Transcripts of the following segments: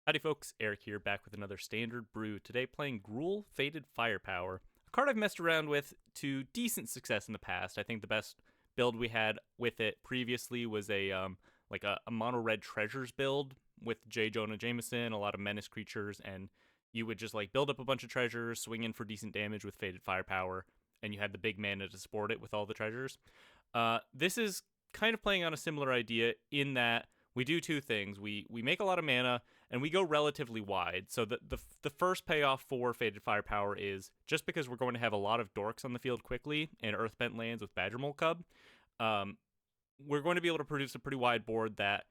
Howdy folks, Eric here, back with another Standard Brew. Today playing Gruul Fated Firepower, a card I've messed around with to decent success in the past. I think the best build we had with it previously was a mono red treasures build with J. Jonah Jameson, a lot of menace creatures, and you would just like build up a bunch of treasures, swing in for decent damage with Fated Firepower, and you had the big mana to support it with all the treasures. This is kind of playing on a similar idea in that we do two things. We make a lot of mana, and we go relatively wide. So the first payoff for Fated Firepower is just because we're going to have a lot of dorks on the field quickly and Earthbent lands with Badgermole Cub, we're going to be able to produce a pretty wide board that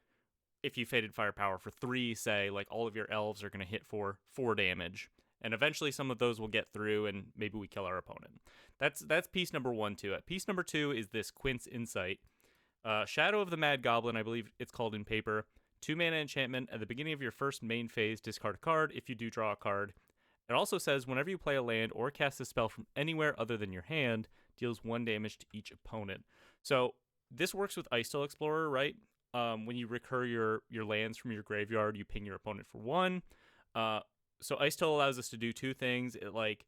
if you Fated Firepower for 3, say, like all of your elves are going to hit for 4 damage. And eventually some of those will get through and maybe we kill our opponent. That's piece number 1 to it. Piece number 2 is this Quint's Insight. Shadow of the Mad Goblin, I believe it's called in paper. 2 mana enchantment. At the beginning of your first main phase, discard a card if you do draw a card. It also says whenever you play a land or cast a spell from anywhere other than your hand, deals 1 damage to each opponent. So this works with Icetill Explorer, right? When you recur your lands from your graveyard, you ping your opponent for 1. So Icetill allows us to do 2 things. It like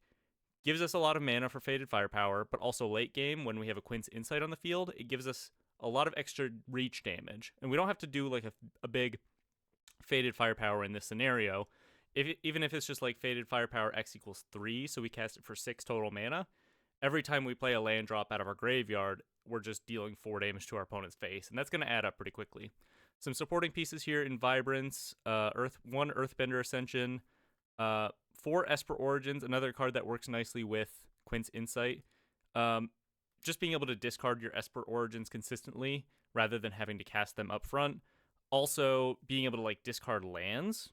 gives us a lot of mana for Fated Firepower, but also late game when we have a Quint's Insight on the field, it gives us a lot of extra reach damage. And we don't have to do like a big Fated Firepower in this scenario. Even if it's just like Fated Firepower X equals 3, so we cast it for 6 total mana, every time we play a land drop out of our graveyard, we're just dealing 4 damage to our opponent's face, and that's going to add up pretty quickly. Some supporting pieces here in Vibrance, 1 Earthbender Ascension, 4 Esper Origins, another card that works nicely with Quint's Insight. Just being able to discard your Esper Origins consistently rather than having to cast them up front. Also, being able to like discard lands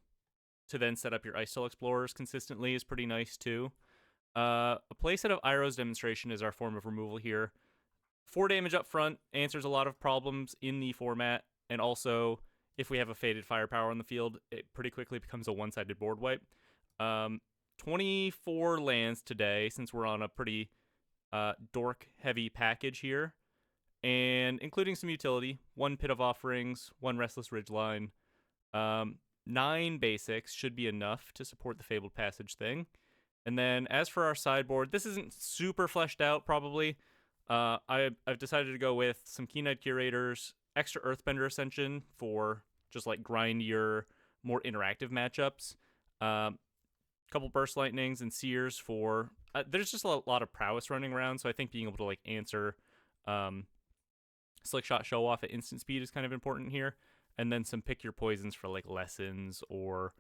to then set up your Icetill Explorers consistently is pretty nice too. A playset of Iroh's Demonstration is our form of removal here. 4 damage up front answers a lot of problems in the format, and also if we have a Fated Firepower on the field, it pretty quickly becomes a one-sided board wipe. 24 lands today, since we're on a pretty dork-heavy package here, and including some utility, 1 Pit of Offerings, 1 Restless Ridgeline, 9 basics should be enough to support the Fabled Passage thing. And then as for our sideboard, this isn't super fleshed out probably. I've decided to go with some Keen-Eyed Curators, extra Earthbender Ascension for just like grindier, more interactive matchups, couple Burst Lightnings and Seers for there's just a lot of prowess running around, so I think being able to like answer Slick Shot Show Off at instant speed is kind of important here. And then some Pick Your Poisons for like lessons or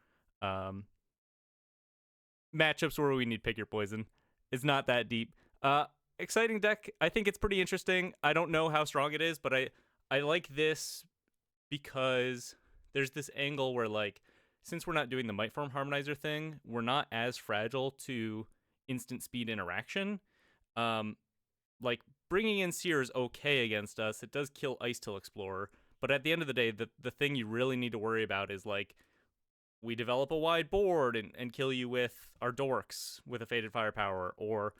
matchups where we need Pick Your Poison. It's not that deep. Exciting deck. I think it's pretty interesting. I don't know how strong it is, but I like this because there's this angle where like since we're not doing the Might Form Harmonizer thing, we're not as fragile to instant speed interaction. Like bringing in Seer is okay against us. It does kill Icetill Explorer, but at the end of the day, the thing you really need to worry about is like we develop a wide board and kill you with our dorks with a Fated Firepower, or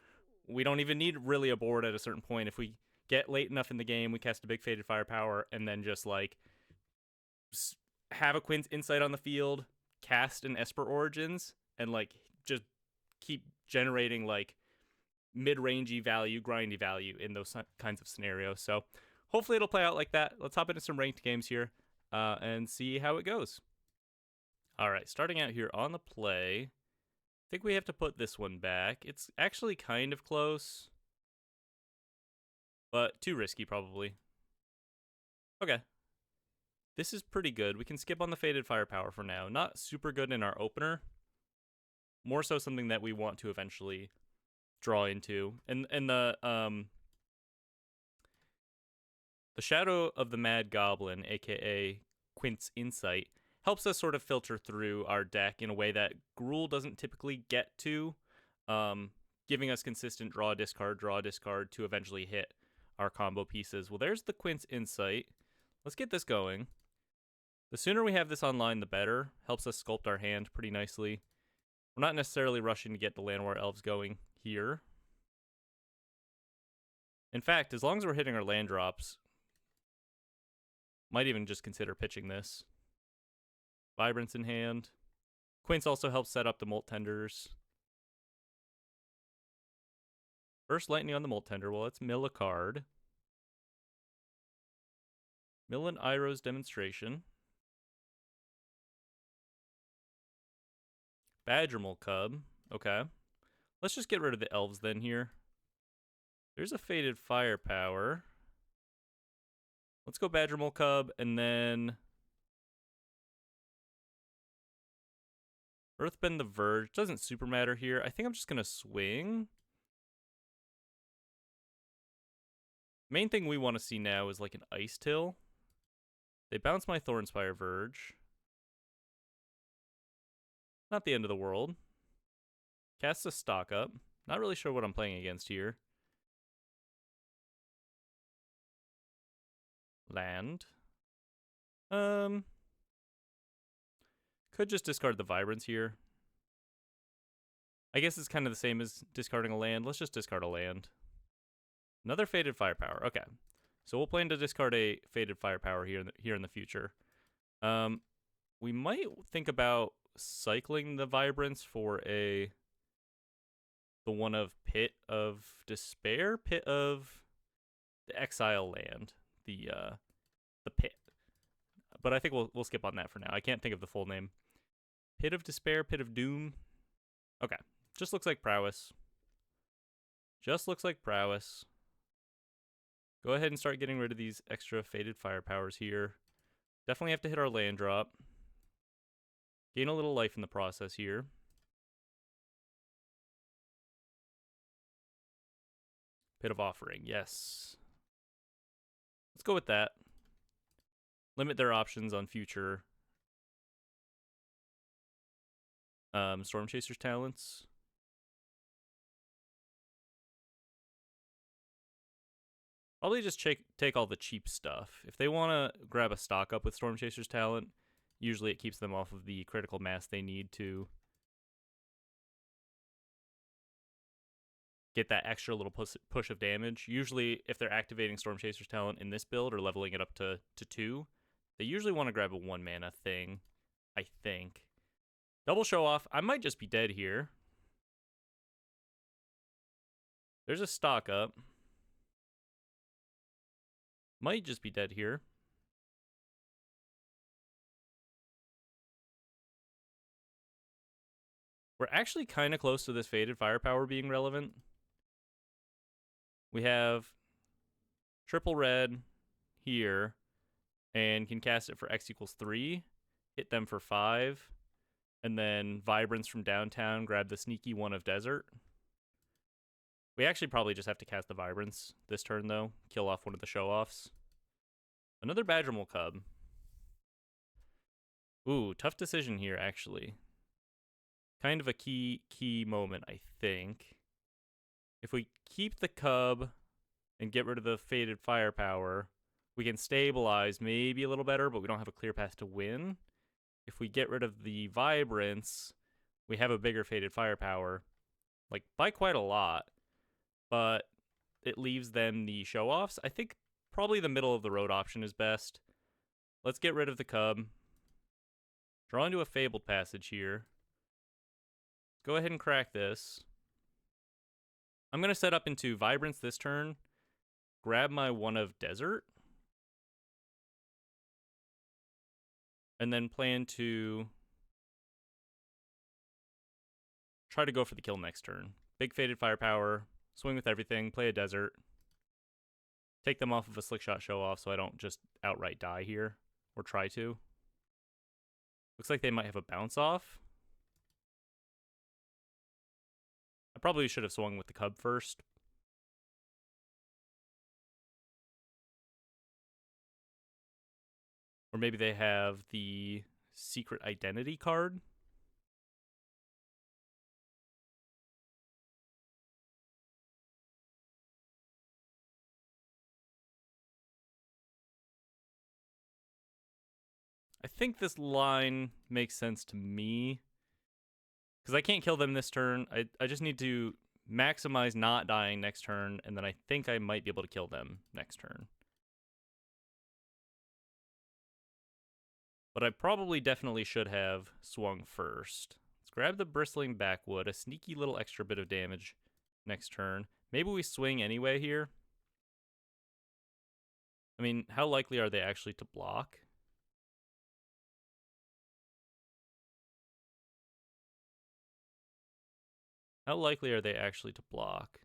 we don't even need really a board at a certain point. If we get late enough in the game, we cast a big Fated Firepower and then just like have a Quint's Insight on the field, cast an Esper Origins, and like just keep generating like mid-rangey value, grindy value in those kinds of scenarios. So hopefully it'll play out like that. Let's hop into some ranked games here and see how it goes. All right, starting out here on the play, I think we have to put this one back. It's actually kind of close, but too risky probably. Okay. This is pretty good. We can skip on the Fated Firepower for now. Not super good in our opener. More so something that we want to eventually draw into. And the Shadow of the Mad Goblin, aka Quint's Insight, helps us sort of filter through our deck in a way that Gruul doesn't typically get to, giving us consistent draw, discard to eventually hit our combo pieces. Well, there's the Quint's Insight. Let's get this going. The sooner we have this online, the better. Helps us sculpt our hand pretty nicely. We're not necessarily rushing to get the Llanowar Elves going here. In fact, as long as we're hitting our land drops, might even just consider pitching this. Vibrance in hand. Quince also helps set up the Molt Tenders. First Lightning on the Molt Tender. Well, let's mill a card. Mill an Iroh's Demonstration. Badgermole Cub. Okay. Let's just get rid of the elves then here. There's a Faded Firepower. Let's go Badgermole Cub and then Earthbend the Verge. Doesn't super matter here. I think I'm just going to swing. Main thing we want to see now is like an Icetill. They bounce my Thornspire Verge. Not the end of the world. Casts a stock up. Not really sure what I'm playing against here. Land. Could just discard the Vibrance here. I guess it's kind of the same as discarding a land. Let's just discard a land. Another Faded Firepower. Okay. So we'll plan to discard a Faded Firepower here in the future. We might think about cycling the Vibrance for the one of Pit of Despair, Pit of the Exile land, the Pit. But I think we'll skip on that for now. I can't think of the full name. Pit of Despair, Pit of Doom. Okay, just looks like Prowess. Just looks like Prowess. Go ahead and start getting rid of these extra Faded Firepowers here. Definitely have to hit our land drop. Gain a little life in the process here. Pit of Offering, yes. Let's go with that. Limit their options on future Storm Chaser's talents. Probably just take all the cheap stuff. If they want to grab a stock up with Storm Chaser's talent, usually it keeps them off of the critical mass they need to get that extra little push of damage. Usually, if they're activating Storm Chaser's talent in this build or leveling it up to 2, they usually want to grab a 1 mana thing, I think. Double Show Off. I might just be dead here. There's a stock up. Might just be dead here. We're actually kind of close to this Faded Firepower being relevant. We have triple red here and can cast it for X equals 3, hit them for 5, and then Vibrance from downtown, grab the sneaky one of Desert. We actually probably just have to cast the Vibrance this turn, though. Kill off one of the show-offs. Another Badgermole Cub. Ooh, tough decision here, actually. Kind of a key moment, I think. If we keep the Cub and get rid of the Faded Firepower, we can stabilize maybe a little better, but we don't have a clear path to win. If we get rid of the Vibrance, we have a bigger Faded Firepower, like by quite a lot, but it leaves them the show-offs. I think probably the middle of the road option is best. Let's get rid of the Cub. Draw into a Fabled Passage here. Go ahead and crack this. I'm going to set up into Vibrance this turn. Grab my one of Desert. And then plan to try to go for the kill next turn. Big Faded Firepower. Swing with everything. Play a Desert. Take them off of a Slickshot Show-Off so I don't just outright die here. Or try to. Looks like they might have a Bounce Off. I probably should have swung with the Cub first. Or maybe they have the Secret Identity card. I think this line makes sense to me. Because I can't kill them this turn. I just need to maximize not dying next turn, and then I think I might be able to kill them next turn. But I probably definitely should have swung first. Let's grab the Bristling Backwood, a sneaky little extra bit of damage next turn. Maybe we swing anyway here. I mean, how likely are they actually to block? How likely are they actually to block?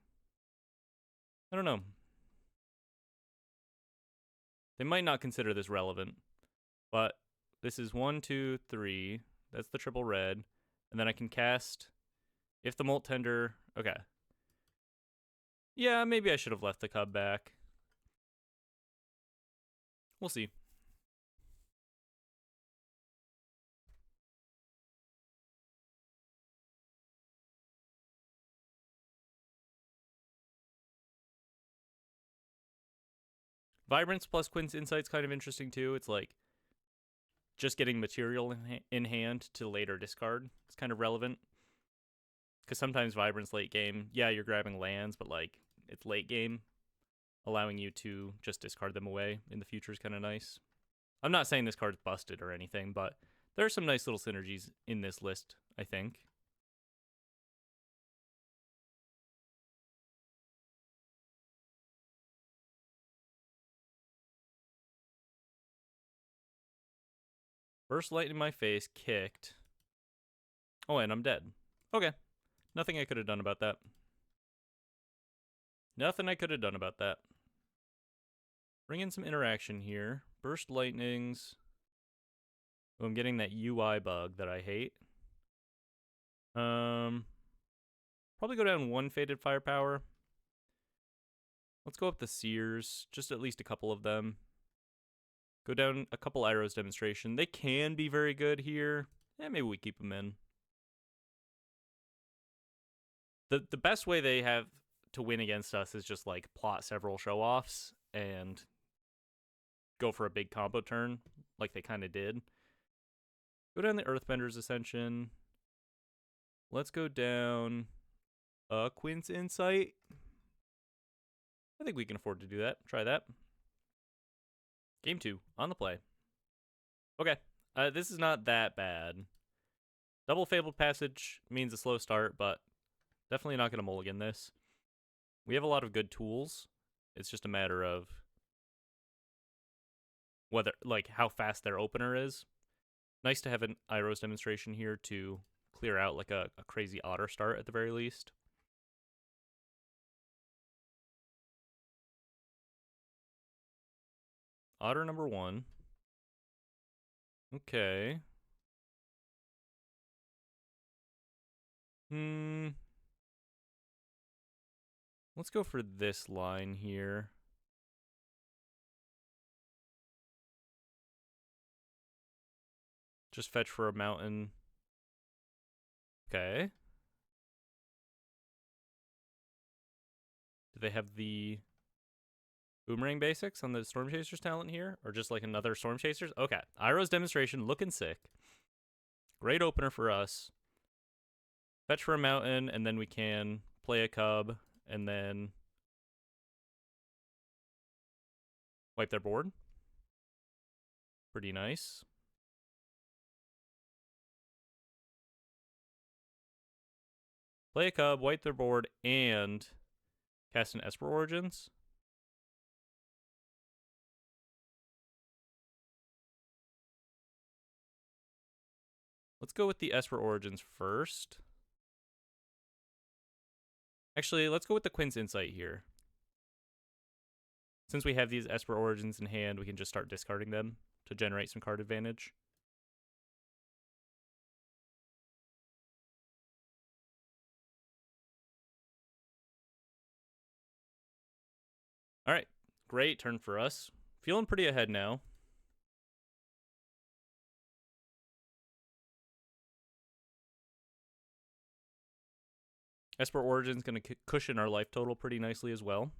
I don't know. They might not consider this relevant, but this is 1, 2, 3. That's the triple red. And then I can cast if the Molt Tender. Okay. Yeah, maybe I should have left the cub back. We'll see. Vibrance plus Quint's Insight's kind of interesting too. It's like just getting material in hand to later discard. It's kind of relevant. Because sometimes Vibrance late game, yeah, you're grabbing lands, but like it's late game. Allowing you to just discard them away in the future is kind of nice. I'm not saying this card's busted or anything, but there are some nice little synergies in this list, I think. Burst light in my face, kicked. Oh, and I'm dead. Okay. Nothing I could have done about that. Nothing I could have done about that. Bring in some interaction here. Burst lightnings. Oh, I'm getting that UI bug that I hate. Probably go down 1 Faded Firepower. Let's go up the Seers. Just at least a couple of them. Go down a couple Iroh's Demonstration. They can be very good here. Maybe we keep them in. The best way they have to win against us is just like plot several show-offs and go for a big combo turn like they kind of did. Go down the Earthbender's Ascension. Let's go down Quint's Insight. I think we can afford to do that. Try that. Game 2, on the play. Okay, this is not that bad. Double Fabled Passage means a slow start, but definitely not going to mulligan this. We have a lot of good tools. It's just a matter of whether, like, how fast their opener is. Nice to have an Iroh's Demonstration here to clear out, like, a crazy otter start at the very least. Otter number 1. Okay. Let's go for this line here. Just fetch for a mountain. Okay. Do they have the Boomerang basics on the Storm Chasers talent here? Or just like another Storm Chasers? Okay. Iroh's Demonstration looking sick. Great opener for us. Fetch for a mountain, and then we can play a cub, and then wipe their board. Pretty nice. Play a cub, wipe their board, and cast an Esper Origins. Let's go with the Esper Origins first. Actually, let's go with the Quint's Insight here. Since we have these Esper Origins in hand, we can just start discarding them to generate some card advantage. All right, great turn for us. Feeling pretty ahead now. Esper Origin's going to cushion our life total pretty nicely as well.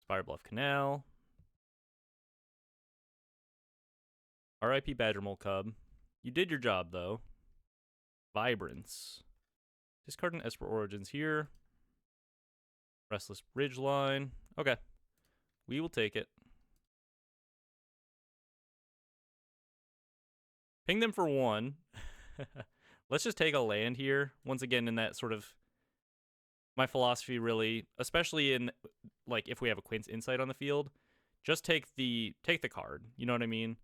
Spire Bluff Canal. RIP Badgermole Cub. You did your job, though. Vibrance. Discard an Esper Origins here. Restless Ridgeline. Okay. We will take it. Ping them for 1. Let's just take a land here. Once again, in that sort of my philosophy, really, especially in like if we have a Quince Insight on the field, just take the card. You know what I mean?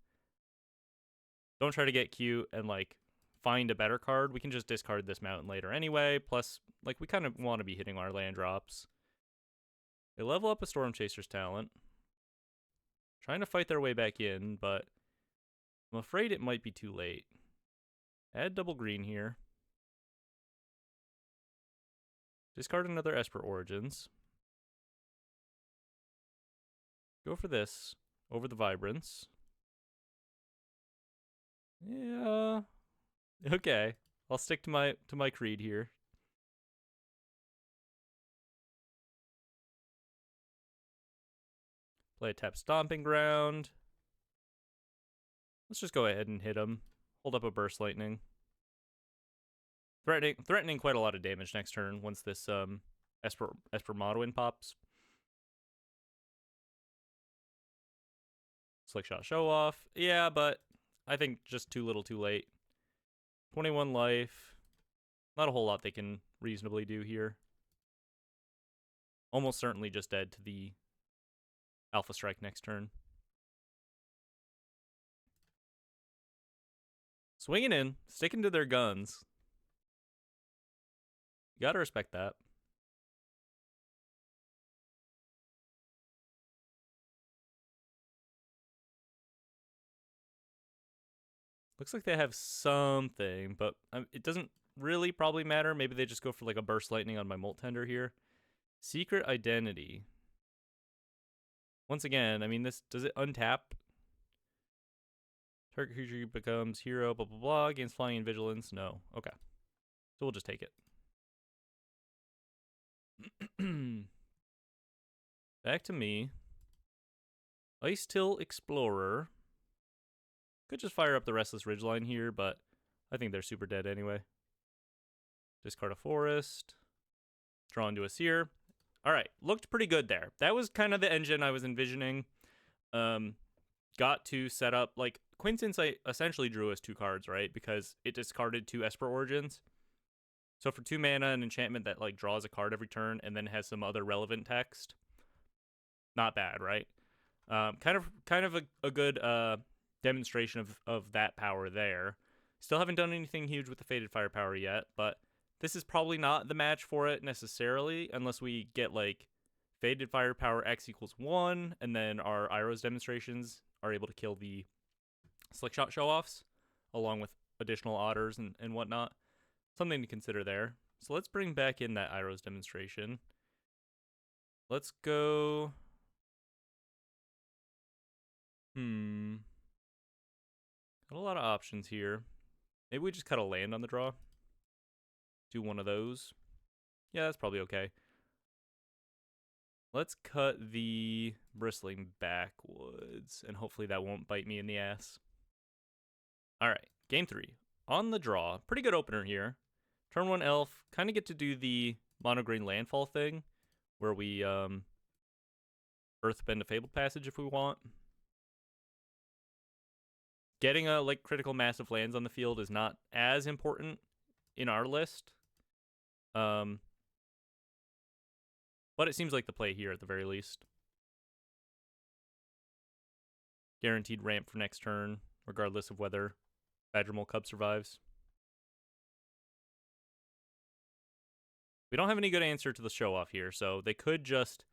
Don't try to get cute and like find a better card. We can just discard this mountain later anyway. Plus, like we kind of want to be hitting our land drops. They level up a Storm Chaser's talent. Trying to fight their way back in, but I'm afraid it might be too late. Add double green here. Discard another Esper Origins. Go for this over the Vibrance. Yeah. Okay. I'll stick to my creed here. Play a tap Stomping Ground. Let's just go ahead and hit him. Hold up a Burst Lightning. Threatening quite a lot of damage next turn once this Esper Modwin pops. Slick Shot Show Off. Yeah, but I think just too little too late. 21 life. Not a whole lot they can reasonably do here. Almost certainly just dead to the Alpha Strike next turn. Swinging in, sticking to their guns. You gotta respect that. Looks like they have something, but it doesn't really probably matter. Maybe they just go for like a Burst Lightning on my Molt Tender here. Secret Identity. Once again, I mean, does it untap? Target creature becomes hero, blah, blah, blah, against flying and vigilance. No. Okay. So we'll just take it. Back to me. Icetill Explorer. Could just fire up the Restless Ridgeline here, but I think they're super dead anyway. Discard a Forest. Draw into a Seer. Alright, looked pretty good there. That was kind of the engine I was envisioning. Got to set up, like, Quince Insight essentially drew us 2 cards, right? Because it discarded 2 Esper Origins. So for 2 mana, an enchantment that, like, draws a card every turn and then has some other relevant text. Not bad, right? Kind of a good demonstration of that power there. Still haven't done anything huge with the Faded Firepower yet, but this is probably not the match for it necessarily, unless we get like Faded Firepower X equals 1, and then our Iroh's demonstrations are able to kill the Slick Shot Show-Offs, along with additional otters and whatnot. Something to consider there. So let's bring back in that Iroh's demonstration. Let's go... Got a lot of options here. Maybe we just cut a land on the draw. Do one of those. Yeah, that's probably okay. Let's cut the Bristling Backwoods, and hopefully that won't bite me in the ass. Alright, game 3. On the draw. Pretty good opener here. Turn 1 Elf. Kind of get to do the mono-green landfall thing, where we Earthbend a Fabled Passage if we want. Getting a like critical mass of lands on the field is not as important in our list. But it seems like the play here at the very least. Guaranteed ramp for next turn, regardless of whether Badgermole Cub survives. We don't have any good answer to the show-off here, so they could just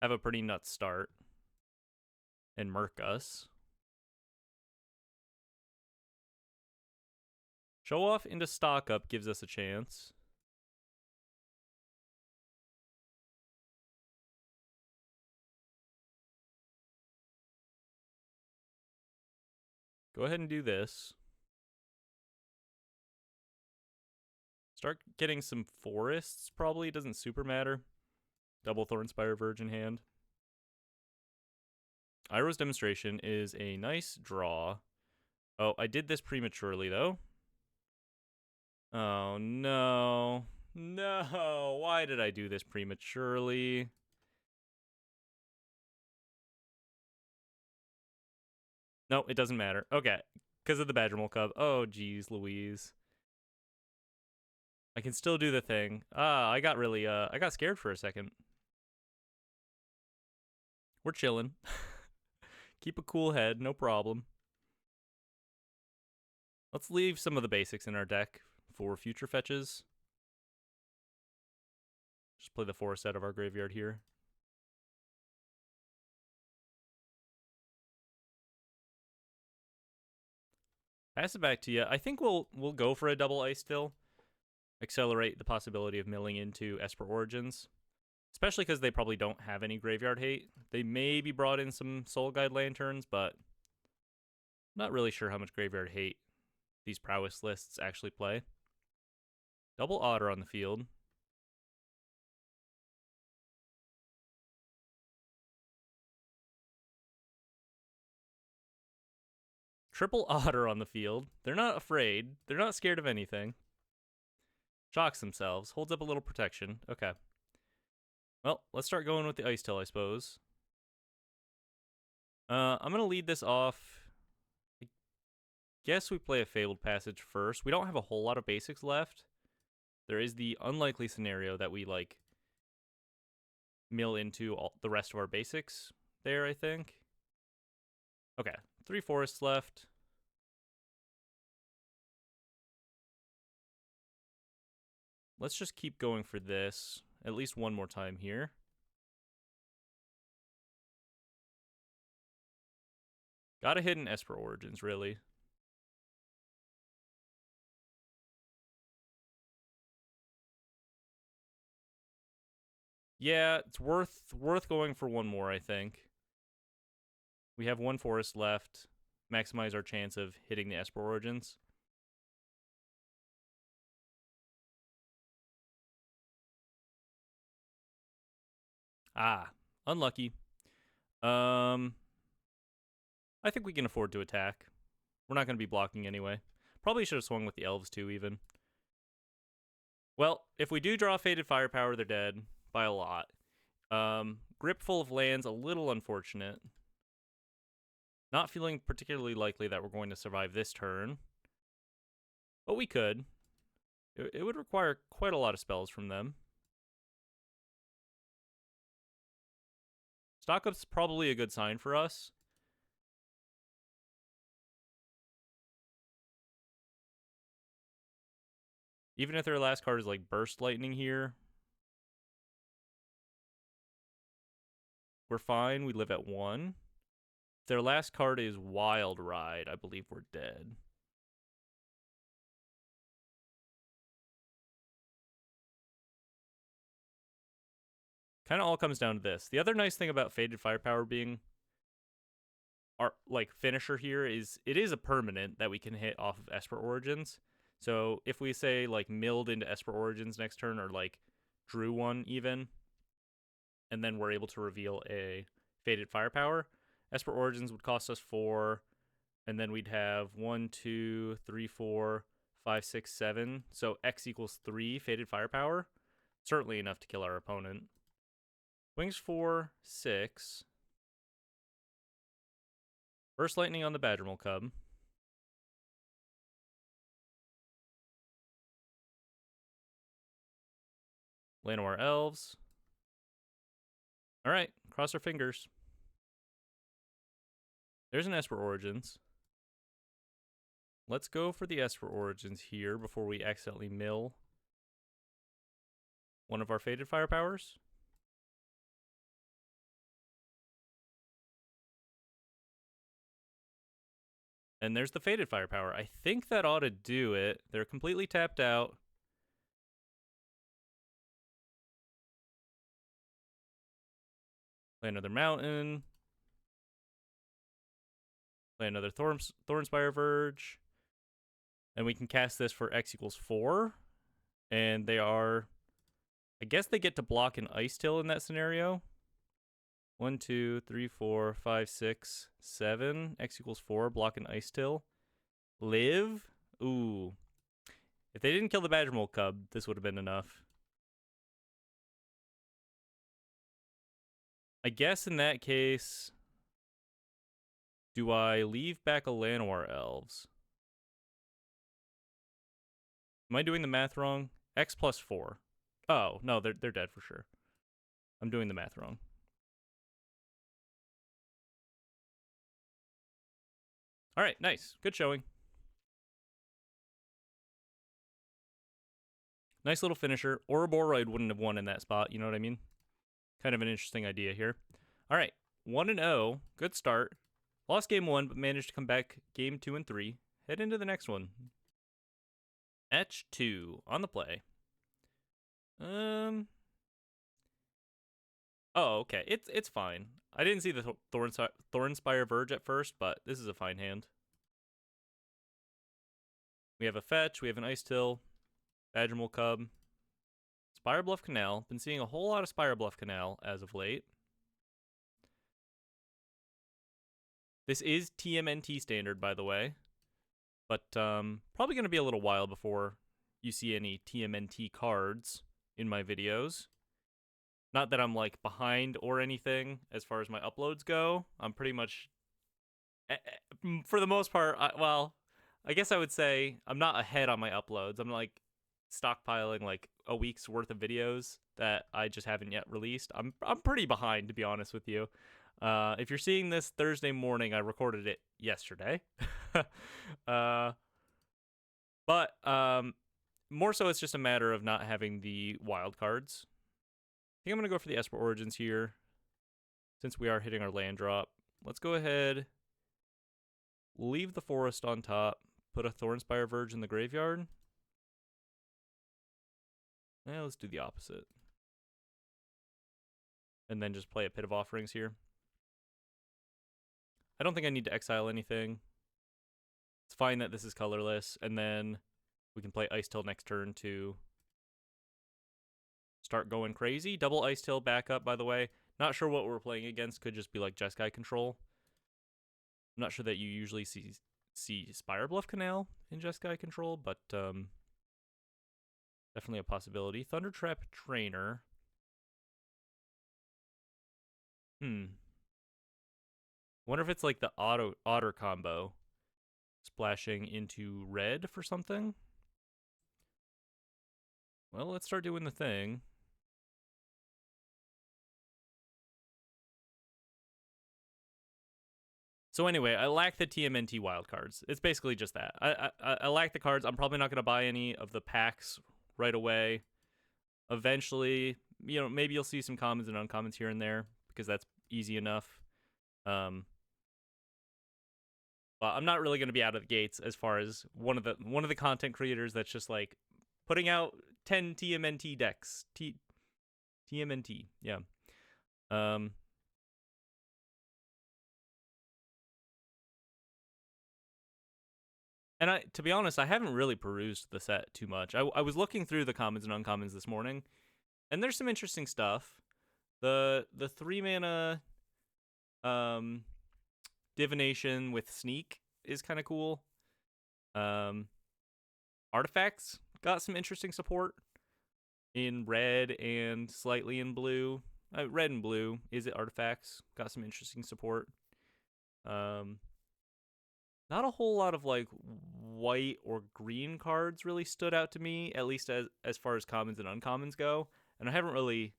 have a pretty nuts start and murk us. Show off into stock up gives us a chance. Go ahead and do this. Start getting some forests, probably. It doesn't super matter. Double Thornspire Virgin hand. Iroh's Demonstration is a nice draw. Oh, I did this prematurely, though. Oh, no. No. Why did I do this prematurely? No, it doesn't matter. Okay. Because of the Badgermole Cub. Oh, geez, Louise. I can still do the thing. I got really, I got scared for a second. We're chilling. Keep a cool head, no problem. Let's leave some of the basics in our deck for future fetches. Just play the forest out of our graveyard here. Pass it back to you. I think we'll go for a double Icetill. Accelerate the possibility of milling into Esper Origins. Especially because they probably don't have any graveyard hate. They maybe brought in some Soul Guide Lanterns, but not really sure how much graveyard hate these Prowess lists actually play. Double Otter on the field. Triple Otter on the field. They're not afraid. They're not scared of anything. Shocks themselves. Holds up a little protection. Okay. Well, let's start going with the Icetill, I suppose. I'm going to lead this off. I guess we play a Fabled Passage first. We don't have a whole lot of basics left. There is the unlikely scenario that we, like, mill into the rest of our basics there, I think. Okay, 3 forests left. Let's just keep going for this at least one more time here. Got a hidden Esper Origins, really. Yeah, it's worth going for one more, I think. We have 1 forest left. Maximize our chance of hitting the Esper Origins. Ah, unlucky. I think we can afford to attack. We're not going to be blocking anyway. Probably should have swung with the elves too, even. Well, if we do draw Fated Firepower, they're dead by a lot. Grip full of lands, a little unfortunate. Not feeling particularly likely that we're going to survive this turn. But we could. It would require quite a lot of spells from them. Stock up's probably a good sign for us. Even if their last card is like Burst Lightning here, we're fine. We live at 1. If their last card is Wild Ride, I believe we're dead. Kind of all comes down to this. The other nice thing about Fated Firepower being our like finisher here is it is a permanent that we can hit off of Esper Origins. So if we say like milled into Esper Origins next turn or like drew one even, and then we're able to reveal a Fated Firepower, Esper Origins would cost us 4, and then we'd have 1, 2, 3, 4, 5, 6, 7. So X equals 3 Fated Firepower. Certainly enough to kill our opponent. Wings 4, 6. Burst Lightning on the Badgermole Cub. Llanowar Elves. Alright, cross our fingers. There's an Esper Origins. Let's go for the Esper Origins here before we accidentally mill one of our Fated Firepowers. And there's the Fated Firepower. I think that ought to do it. They're completely tapped out. Play another Mountain. Play another Thornspire Verge. And we can cast this for X equals 4. And they are... I guess they get to block an Icetill in that scenario. 1, 2, 3, 4, 5, 6, 7. X equals 4. Block an Icetill. Live. Ooh. If they didn't kill the Badger Mole Cub, this would have been enough. I guess in that case, do I leave back a Llanowar Elves? Am I doing the math wrong? X plus 4. Oh, no, they're dead for sure. I'm doing the math wrong. All right, nice. Good showing. Nice little finisher. Ouroboros wouldn't have won in that spot, you know what I mean? Kind of an interesting idea here. All right, 1-0. Good start. Lost game 1, but managed to come back game 2 and 3. Head into the next one. Etch 2 on the play. Oh, okay. It's fine. I didn't see the Thornspire Verge at first, but this is a fine hand. We have a fetch. We have an Icetill. Badger Mole Cub. Spire Bluff Canal. Been seeing a whole lot of Spire Bluff Canal as of late. This is TMNT standard, by the way. But probably going to be a little while before you see any TMNT cards in my videos. Not that I'm like behind or anything as far as my uploads go. I'm pretty much, for the most part, I guess I would say I'm not ahead on my uploads. I'm like stockpiling like a week's worth of videos that I just haven't yet released. I'm pretty behind, to be honest with you. If you're seeing this Thursday morning, I recorded it yesterday. But more so it's just a matter of not having the wild cards. I think I'm going to go for the Esper Origins here, since we are hitting our land drop. Let's go ahead, leave the forest on top, put a Thornspire Verge in the graveyard. Let's do the opposite. And then just play a Pit of Offerings here. I don't think I need to exile anything. It's fine that this is colorless, and then we can play Icetill next turn to start going crazy. Double Icetill backup, by the way. Not sure what we're playing against. Could just be like Jeskai control. I'm not sure that you usually see Spire Bluff Canal in Jeskai control, but definitely a possibility. Thundertrap Trainer. Wonder if it's like the otter combo. Splashing into red for something. Well, let's start doing the thing. So anyway, I lack the TMNT wildcards. It's basically just that. I lack the cards. I'm probably not going to buy any of the packs right away. Eventually, you know, maybe you'll see some commons and uncommons here and there, because that's easy enough. But I'm not really going to be out of the gates as far as one of the content creators that's just like putting out 10 TMNT decks. TMNT, yeah. And to be honest, I haven't really perused the set too much. I was looking through the commons and uncommons this morning, and there's some interesting stuff. The 3-mana divination with sneak is kind of cool. Artifacts got some interesting support in red and slightly in blue. Red and blue. Izzet artifacts got some interesting support. Not a whole lot of like white or green cards really stood out to me, at least as far as commons and uncommons go. And I haven't really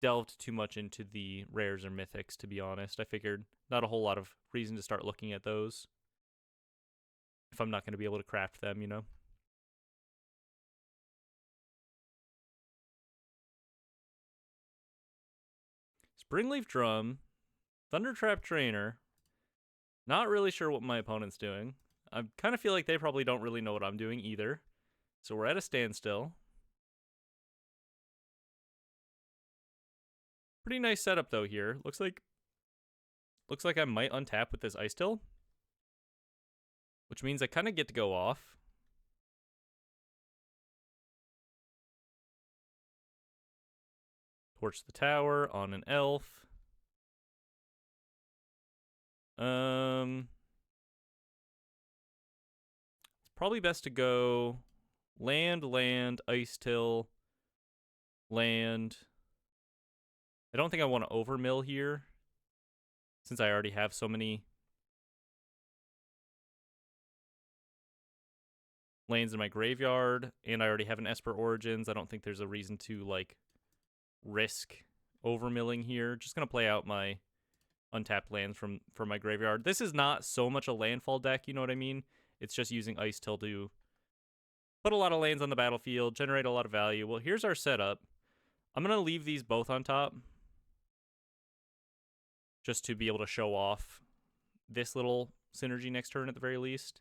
delved too much into the rares or mythics, to be honest. I figured not a whole lot of reason to start looking at those if I'm not going to be able to craft them, you know? Springleaf Drum, Thundertrap Trainer. Not really sure what my opponent's doing. I kind of feel like they probably don't really know what I'm doing either. So we're at a standstill. Pretty nice setup though here. Looks like I might untap with this Icetill, which means I kind of get to go off. Torch the tower on an elf. It's probably best to go land, Icetill, land. I don't think I want to overmill here, since I already have so many lands in my graveyard, and I already have an Esper Origins. I don't think there's a reason to, like, risk overmilling here. Just gonna play out my untapped lands from my graveyard. This is not so much a landfall deck, you know what I mean? It's just using Icetill to put a lot of lands on the battlefield, generate a lot of value. Well, here's our setup. I'm gonna leave these both on top, just to be able to show off this little synergy next turn at the very least.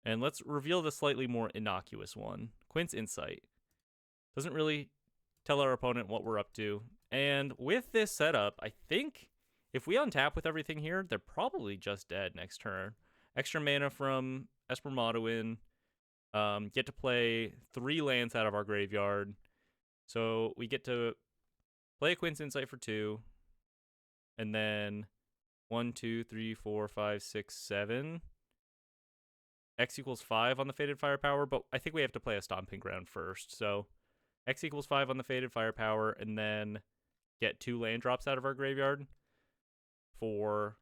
And let's reveal the slightly more innocuous one. Quint's Insight. Doesn't really tell our opponent what we're up to. And with this setup, I think if we untap with everything here, they're probably just dead next turn. Extra mana from Esper Moduin. Get to play 3 lands out of our graveyard. So we get to play a Quint's Insight for 2. And then 1, 2, 3, 4, 5, 6, 7. X equals 5 on the Faded Firepower, but I think we have to play a Stomping Ground first. So X equals 5 on the Faded Firepower, and then get 2 land drops out of our graveyard for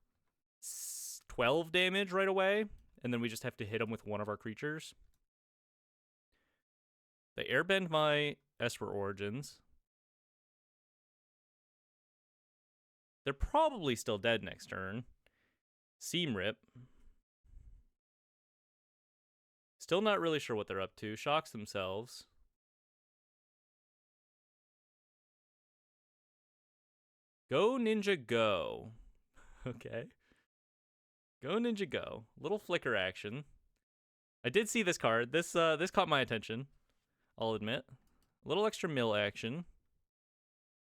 12 damage right away, and then we just have to hit them with one of our creatures. They airbend my Esper Origins. They're probably still dead next turn. Seam Rip. Still not really sure what they're up to. Shocks themselves. Go Ninja Go. Okay. Go Ninja Go. Little flicker action. I did see this card. This caught my attention, I'll admit. A little extra mill action.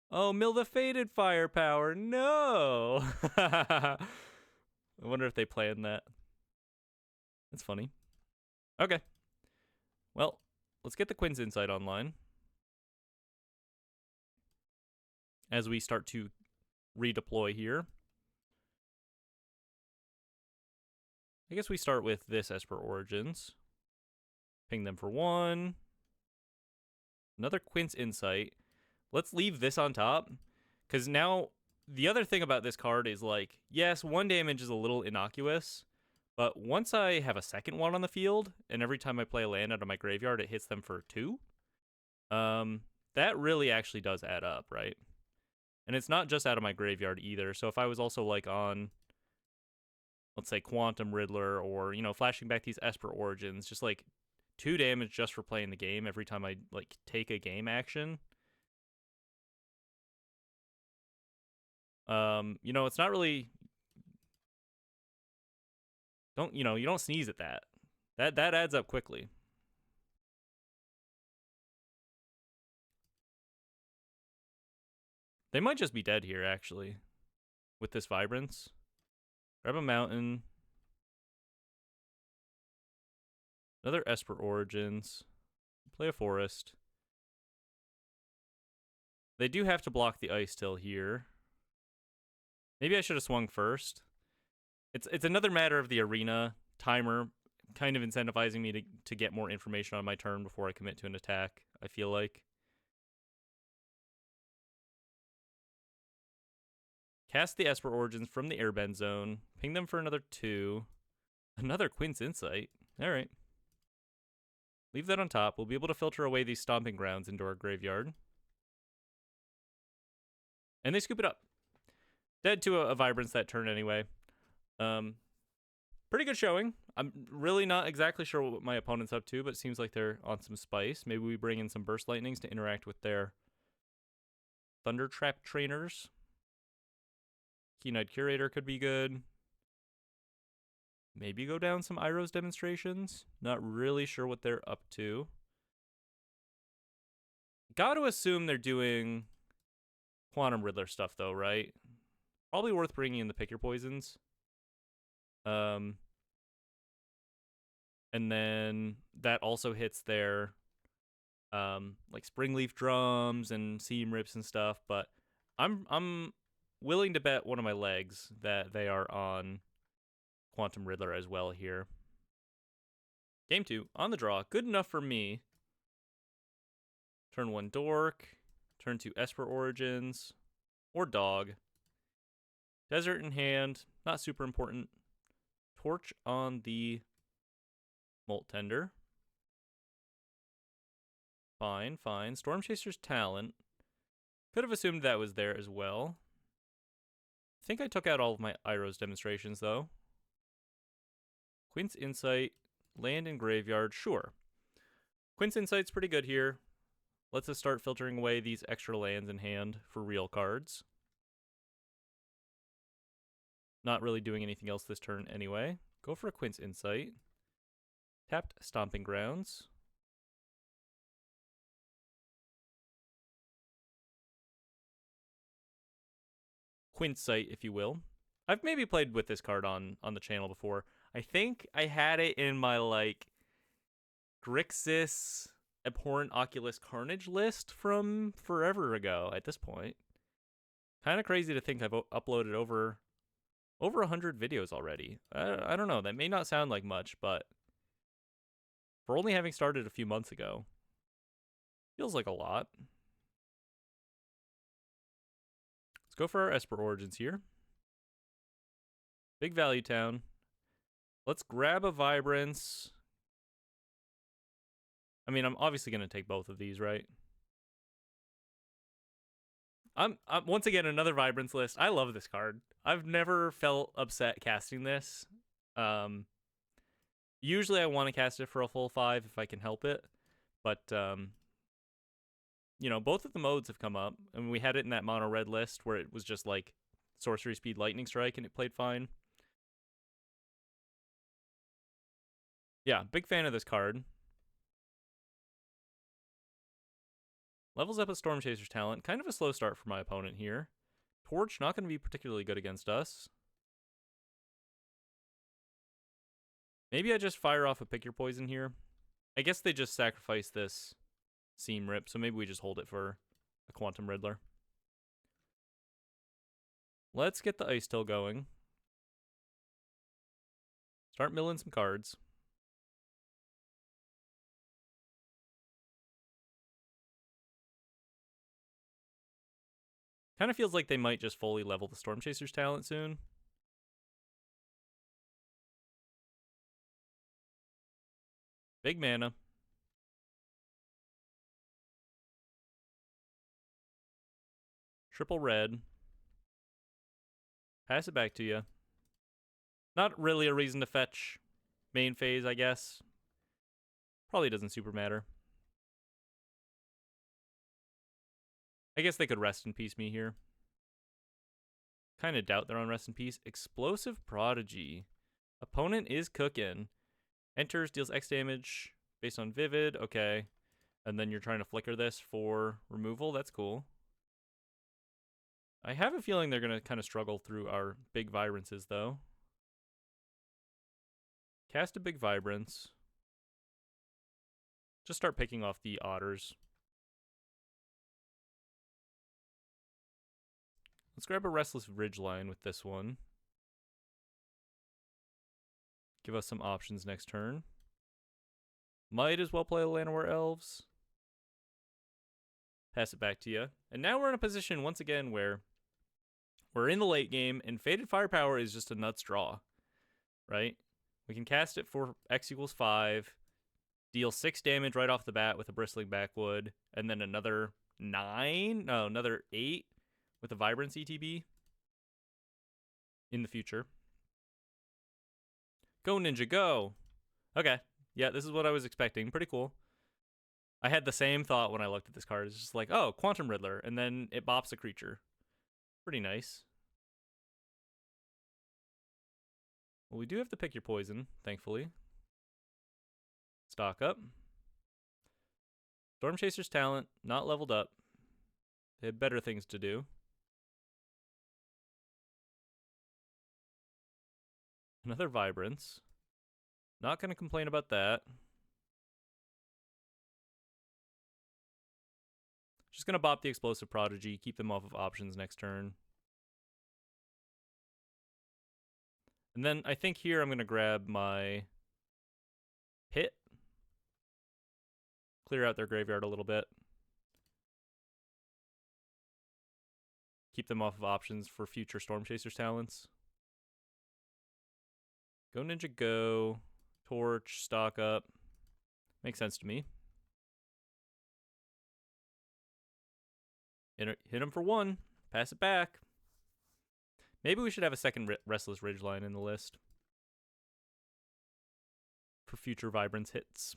Oh, mill the Faded Firepower. No! I wonder if they planned that. That's funny. Okay. Well, let's get the Quint's Insight online as we start to redeploy here. I guess we start with this Esper Origins. Ping them for 1. Another Quint's Insight. Let's leave this on top, because now the other thing about this card is, like, yes, 1 damage is a little innocuous, but once I have a second one on the field, and every time I play a land out of my graveyard, it hits them for 2, that really actually does add up, right? And it's not just out of my graveyard either. So if I was also, like, on, let's say, Quantum Riddler, or, you know, flashing back these Esper Origins, just, like, 2 damage just for playing the game every time I, like, take a game action. You know, it's not really... you don't sneeze at that. That adds up quickly. They might just be dead here, actually, with this Vibrance. Grab a mountain. Another Esper Origins. Play a forest. They do have to block the Icetill here. Maybe I should have swung first. It's another matter of the arena timer kind of incentivizing me to get more information on my turn before I commit to an attack, I feel like. Cast the Esper Origins from the Airbend zone. Ping them for another 2. Another Quint's Insight. Alright. Leave that on top. We'll be able to filter away these Stomping Grounds into our graveyard. And they scoop it up. Dead to a Vibrance that turn anyway. Pretty good showing. I'm really not exactly sure what my opponent's up to, but it seems like they're on some spice. Maybe we bring in some Burst Lightnings to interact with their Thunder Trap trainers. Keen-Eyed Curator could be good. Maybe go down some Iroh's Demonstrations. Not really sure what they're up to. Gotta assume they're doing Quantum Riddler stuff, though, right? Probably worth bringing in the Pick Your Poisons. And then that also hits their like Springleaf Drums and Seam Rips and stuff, but I'm willing to bet one of my legs that they are on Quantum Riddler as well here. Game 2, on the draw. Good enough for me. Turn 1 Dork. Turn 2 Esper Origins. Or Dog. Desert in hand. Not super important. Torch on the Molt Tender. Fine, fine. Storm Chaser's Talent. Could have assumed that was there as well. I think I took out all of my Iroh's demonstrations, though. Quint's Insight. Land and Graveyard. Sure. Quint's Insight's pretty good here. Let's us start filtering away these extra lands in hand for real cards. Not really doing anything else this turn anyway. Go for a Quint's Insight. Tapped Stomping Grounds. Quinsight, if you will. I've maybe played with this card on the channel before. I think I had it in my, like, Grixis Abhorrent Oculus Carnage list from forever ago at this point. Kind of crazy to think I've uploaded over 100 videos already. I don't know. That may not sound like much, but for only having started a few months ago, feels like a lot. Let's go for our Esper Origins here. Big value town. Let's grab a Vibrance. I mean, I'm obviously going to take both of these, right? I'm once again another Vibrance list. I love this card. I've never felt upset casting this. Usually I want to cast it for a full 5 if I can help it, but you know, both of the modes have come up, and we had it in that mono red list where it was just like sorcery speed lightning strike and it played fine. Yeah, big fan of this card. Levels up a Storm Chaser's Talent. Kind of a slow start for my opponent here. Torch, not going to be particularly good against us. Maybe I just fire off a Pick Your Poison here. I guess they just sacrifice this Seam Rip, so maybe we just hold it for a Quantum Riddler. Let's get the Icetill going. Start milling some cards. Kind of feels like they might just fully level the Storm Chaser's Talent soon. Big mana. Triple red. Pass it back to you. Not really a reason to fetch main phase, I guess. Probably doesn't super matter. I guess they could Rest in Peace me here. Kind of doubt they're on Rest in Peace. Explosive Prodigy. Opponent is cooking. Enters, deals X damage based on Vivid. Okay. And then you're trying to flicker this for removal. That's cool. I have a feeling they're going to kind of struggle through our big Vibrances, though. Cast a big Vibrance. Just start picking off the Otters. Let's grab a Restless Ridgeline with this one. Give us some options next turn. Might as well play the Llanowar Elves. Pass it back to you. And now we're in a position, once again, where we're in the late game, and Fated Firepower is just a nuts draw, right? We can cast it for X equals 5, deal 6 damage right off the bat with a Bristling Backwood, and then another 8 with a Vibrance ETB in the future. Go, Ninja, go! Okay, yeah, this is what I was expecting. Pretty cool. I had the same thought when I looked at this card. It's just like, oh, Quantum Riddler, and then it bops a creature. Pretty nice. Well, we do have to Pick Your Poison, thankfully. Stock up. Storm Chaser's Talent, not leveled up. They had better things to do. Another Vibrance. Not going to complain about that. Just going to bop the Explosive Prodigy, keep them off of options next turn. And then I think here I'm going to grab my Hit. Clear out their graveyard a little bit. Keep them off of options for future Storm Chasers talents. Go Ninja Go. Torch. Stock up. Makes sense to me. Hit him for 1. Pass it back. Maybe we should have a second Restless Ridgeline in the list for future Vibrance hits.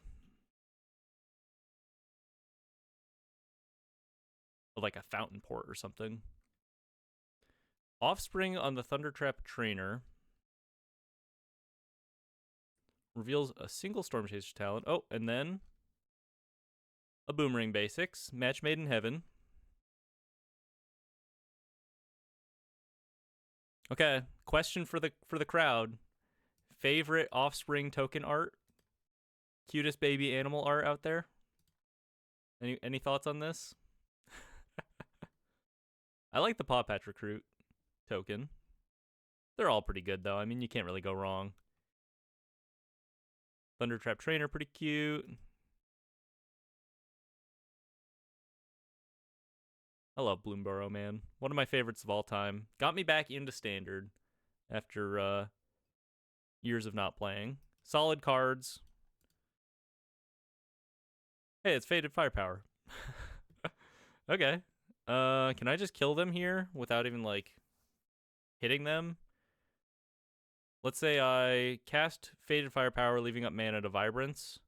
Like a Fountain Port or something. Offspring on the Thundertrap Trainer. Reveals a single Storm Chaser talent. Oh, and then a Boomerang Basics. Match made in heaven. Okay, question for the crowd. Favorite Offspring token art? Cutest baby animal art out there? Any thoughts on this? I like the Paw Patch Recruit token. They're all pretty good though. I mean, you can't really go wrong. Thundertrap Trainer, pretty cute. I love Bloomborough, man. One of my favorites of all time. Got me back into Standard after years of not playing. Solid cards. Hey, it's Faded Firepower. Okay. Can I just kill them here without even, like, hitting them? Let's say I cast Faded Firepower, leaving up mana to Vibrance.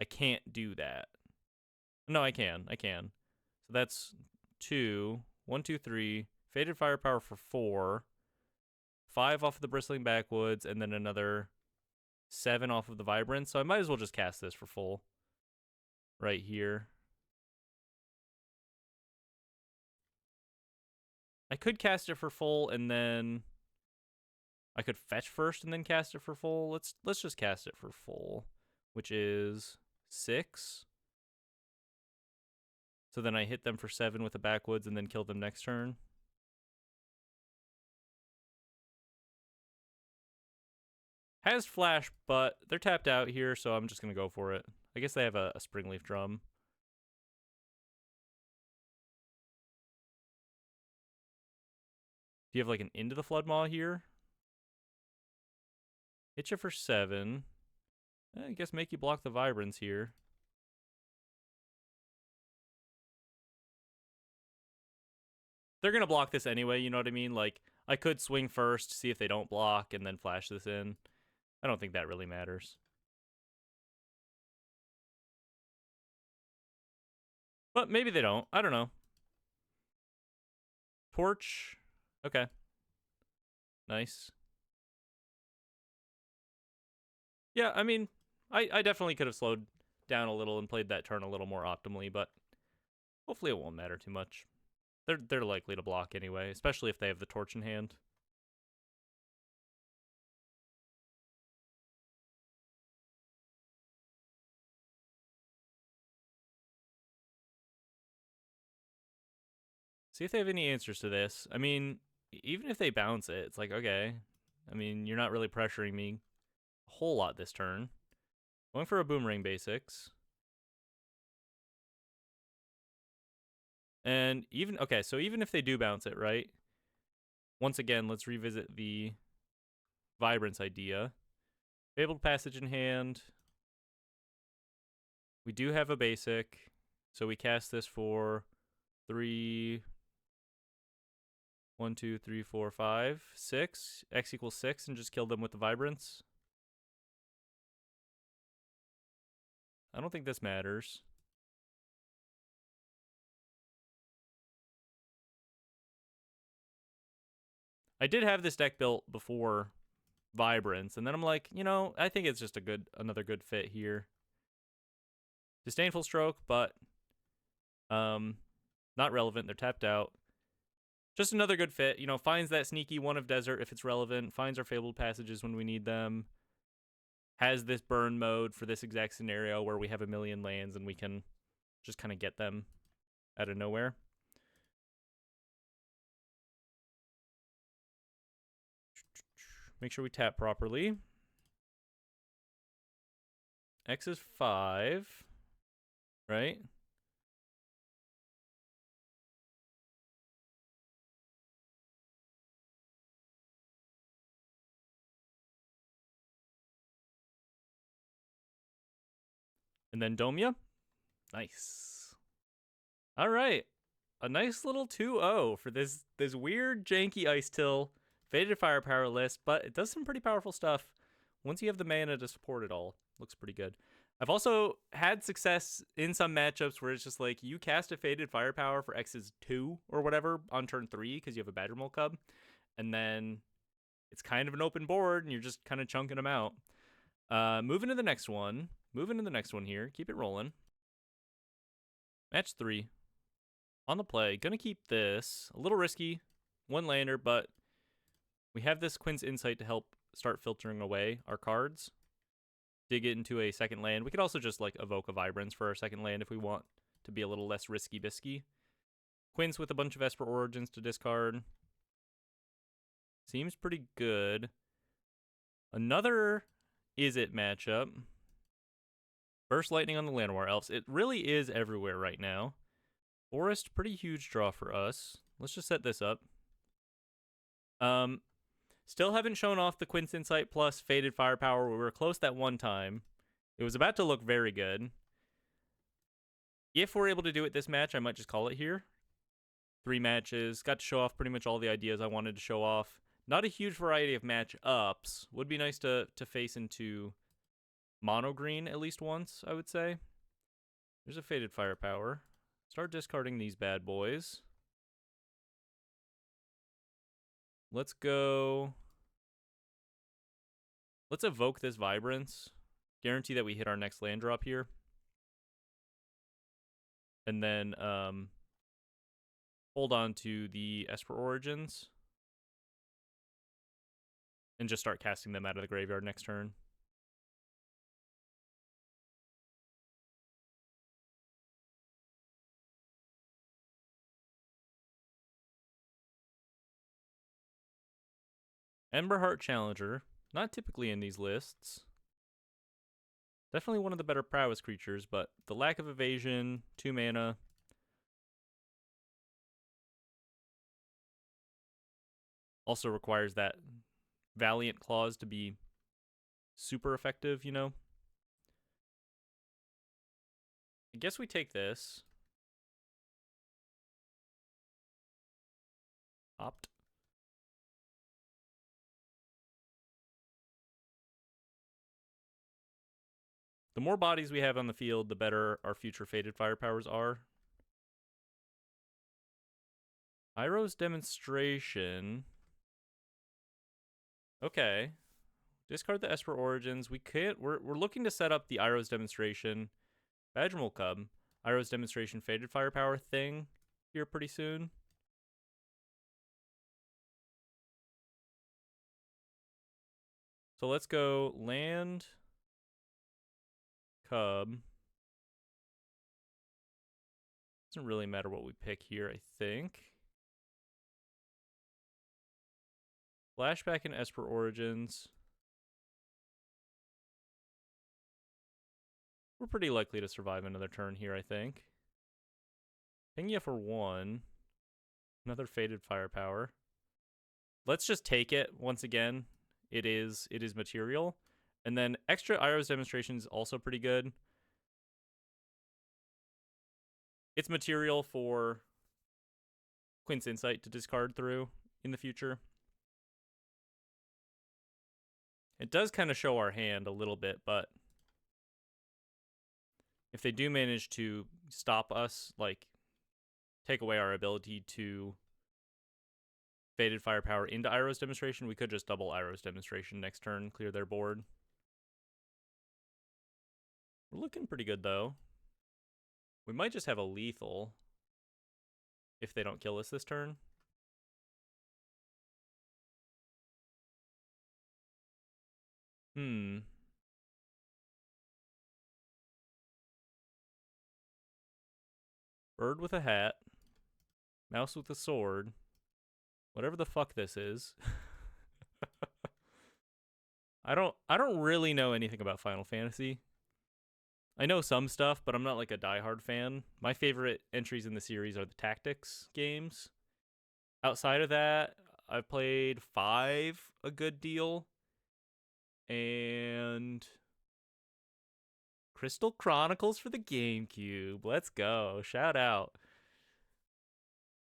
I can't do that. No, I can. So that's 2. 1, 2, 3. Faded Firepower for 4. 5 off of the Bristling Backwoods, and then another 7 off of the Vibrance. So I might as well just cast this for full. Right here. I could cast it for full, and then I could fetch first and then cast it for full. Let's just cast it for full, which is 6. So then I hit them for 7 with the Backwoods and then kill them next turn. Has Flash, but they're tapped out here, so I'm just going to go for it. I guess they have a Springleaf Drum. Do you have like an Into the Floodmaw here? Hit you for 7. I guess make you block the Vibrance here. They're going to block this anyway, you know what I mean? Like, I could swing first, see if they don't block, and then flash this in. I don't think that really matters. But maybe they don't. I don't know. Torch. Okay. Nice. Yeah, I mean, I definitely could have slowed down a little and played that turn a little more optimally, but hopefully it won't matter too much. They're likely to block anyway, especially if they have the torch in hand. See if they have any answers to this. I mean, even if they bounce it, it's like, okay. I mean, you're not really pressuring me a whole lot this turn. Going for a Boomerang Basics. And even, okay, so even if they do bounce it, right? Once again, let's revisit the Vibrance idea. Fabled Passage in hand. We do have a basic, so we cast this for 3. 1, 2, 3, 4, 5, 6. X equals 6, and just kill them with the Vibrance. I don't think this matters. I did have this deck built before Vibrance, and then I'm like, you know, I think it's just another good fit here. Disdainful Stroke, but not relevant. They're tapped out. Just another good fit. You know, finds that sneaky one of Desert if it's relevant. Finds our Fabled Passages when we need them. Has this burn mode for this exact scenario where we have a million lands and we can just kind of get them out of nowhere. Make sure we tap properly. X is 5, right? And then Domia. Nice. All right. A nice little 2-0 for this weird janky Icetill faded firepower list, but it does some pretty powerful stuff once you have the mana to support it all. Looks pretty good. I've also had success in some matchups where it's just like you cast a faded firepower for X's 2 or whatever on turn 3 because you have a Badgermole Cub, and then it's kind of an open board and you're just kind of chunking them out. Moving to the next one. Moving to the next one here. Keep it rolling. Match 3. On the play. Gonna keep this. A little risky. One lander, but we have this Quinn's Insight to help start filtering away our cards. Dig it into a second land. We could also just like evoke a Vibrance for our second land if we want to be a little less risky-bisky. Quinn's with a bunch of Esper Origins to discard. Seems pretty good. Another Izzet matchup. Burst Lightning on the Llanowar Elves. It really is everywhere right now. Forest, pretty huge draw for us. Let's just set this up. Still haven't shown off the Quinn's Insight plus Faded Firepower. We were close that one time. It was about to look very good. If we're able to do it this match, I might just call it here. 3 matches. Got to show off pretty much all the ideas I wanted to show off. Not a huge variety of matchups. Would be nice to face into mono green at least once, I would say. There's a Faded Firepower. Start discarding these bad boys. Let's go. Let's evoke this Vibrance. Guarantee that we hit our next land drop here. And then hold on to the Esper Origins. And just start casting them out of the graveyard next turn. Emberheart Challenger. Not typically in these lists. Definitely one of the better Prowess creatures, but the lack of evasion, 2 mana. Also requires that Valiant Clause to be super effective, you know? I guess we take this. Opt. The more bodies we have on the field, the better our future Faded Firepowers are. Iroh's Demonstration. Okay. Discard the Esper Origins. We're looking to set up the Iroh's Demonstration Badgermole Cub. Iroh's Demonstration Faded Firepower thing here pretty soon. So let's go land Cub. Doesn't really matter what we pick here, I think. Flashback and Esper Origins. We're pretty likely to survive another turn here, I think. Ping you for 1. Another Faded Firepower. Let's just take it once again. It is material. And then extra Iroh's Demonstration is also pretty good. It's material for Quinn's Insight to discard through in the future. It does kind of show our hand a little bit, but if they do manage to stop us, like take away our ability to Faded Firepower into Iroh's Demonstration, we could just double Iroh's Demonstration next turn, clear their board. We're looking pretty good, though. We might just have a lethal if they don't kill us this turn. Bird with a hat. Mouse with a sword. Whatever the fuck this is. I don't really know anything about Final Fantasy. I know some stuff, but I'm not like a diehard fan. My favorite entries in the series are the tactics games. Outside of that, I've played 5 a good deal. And Crystal Chronicles for the GameCube. Let's go. Shout out.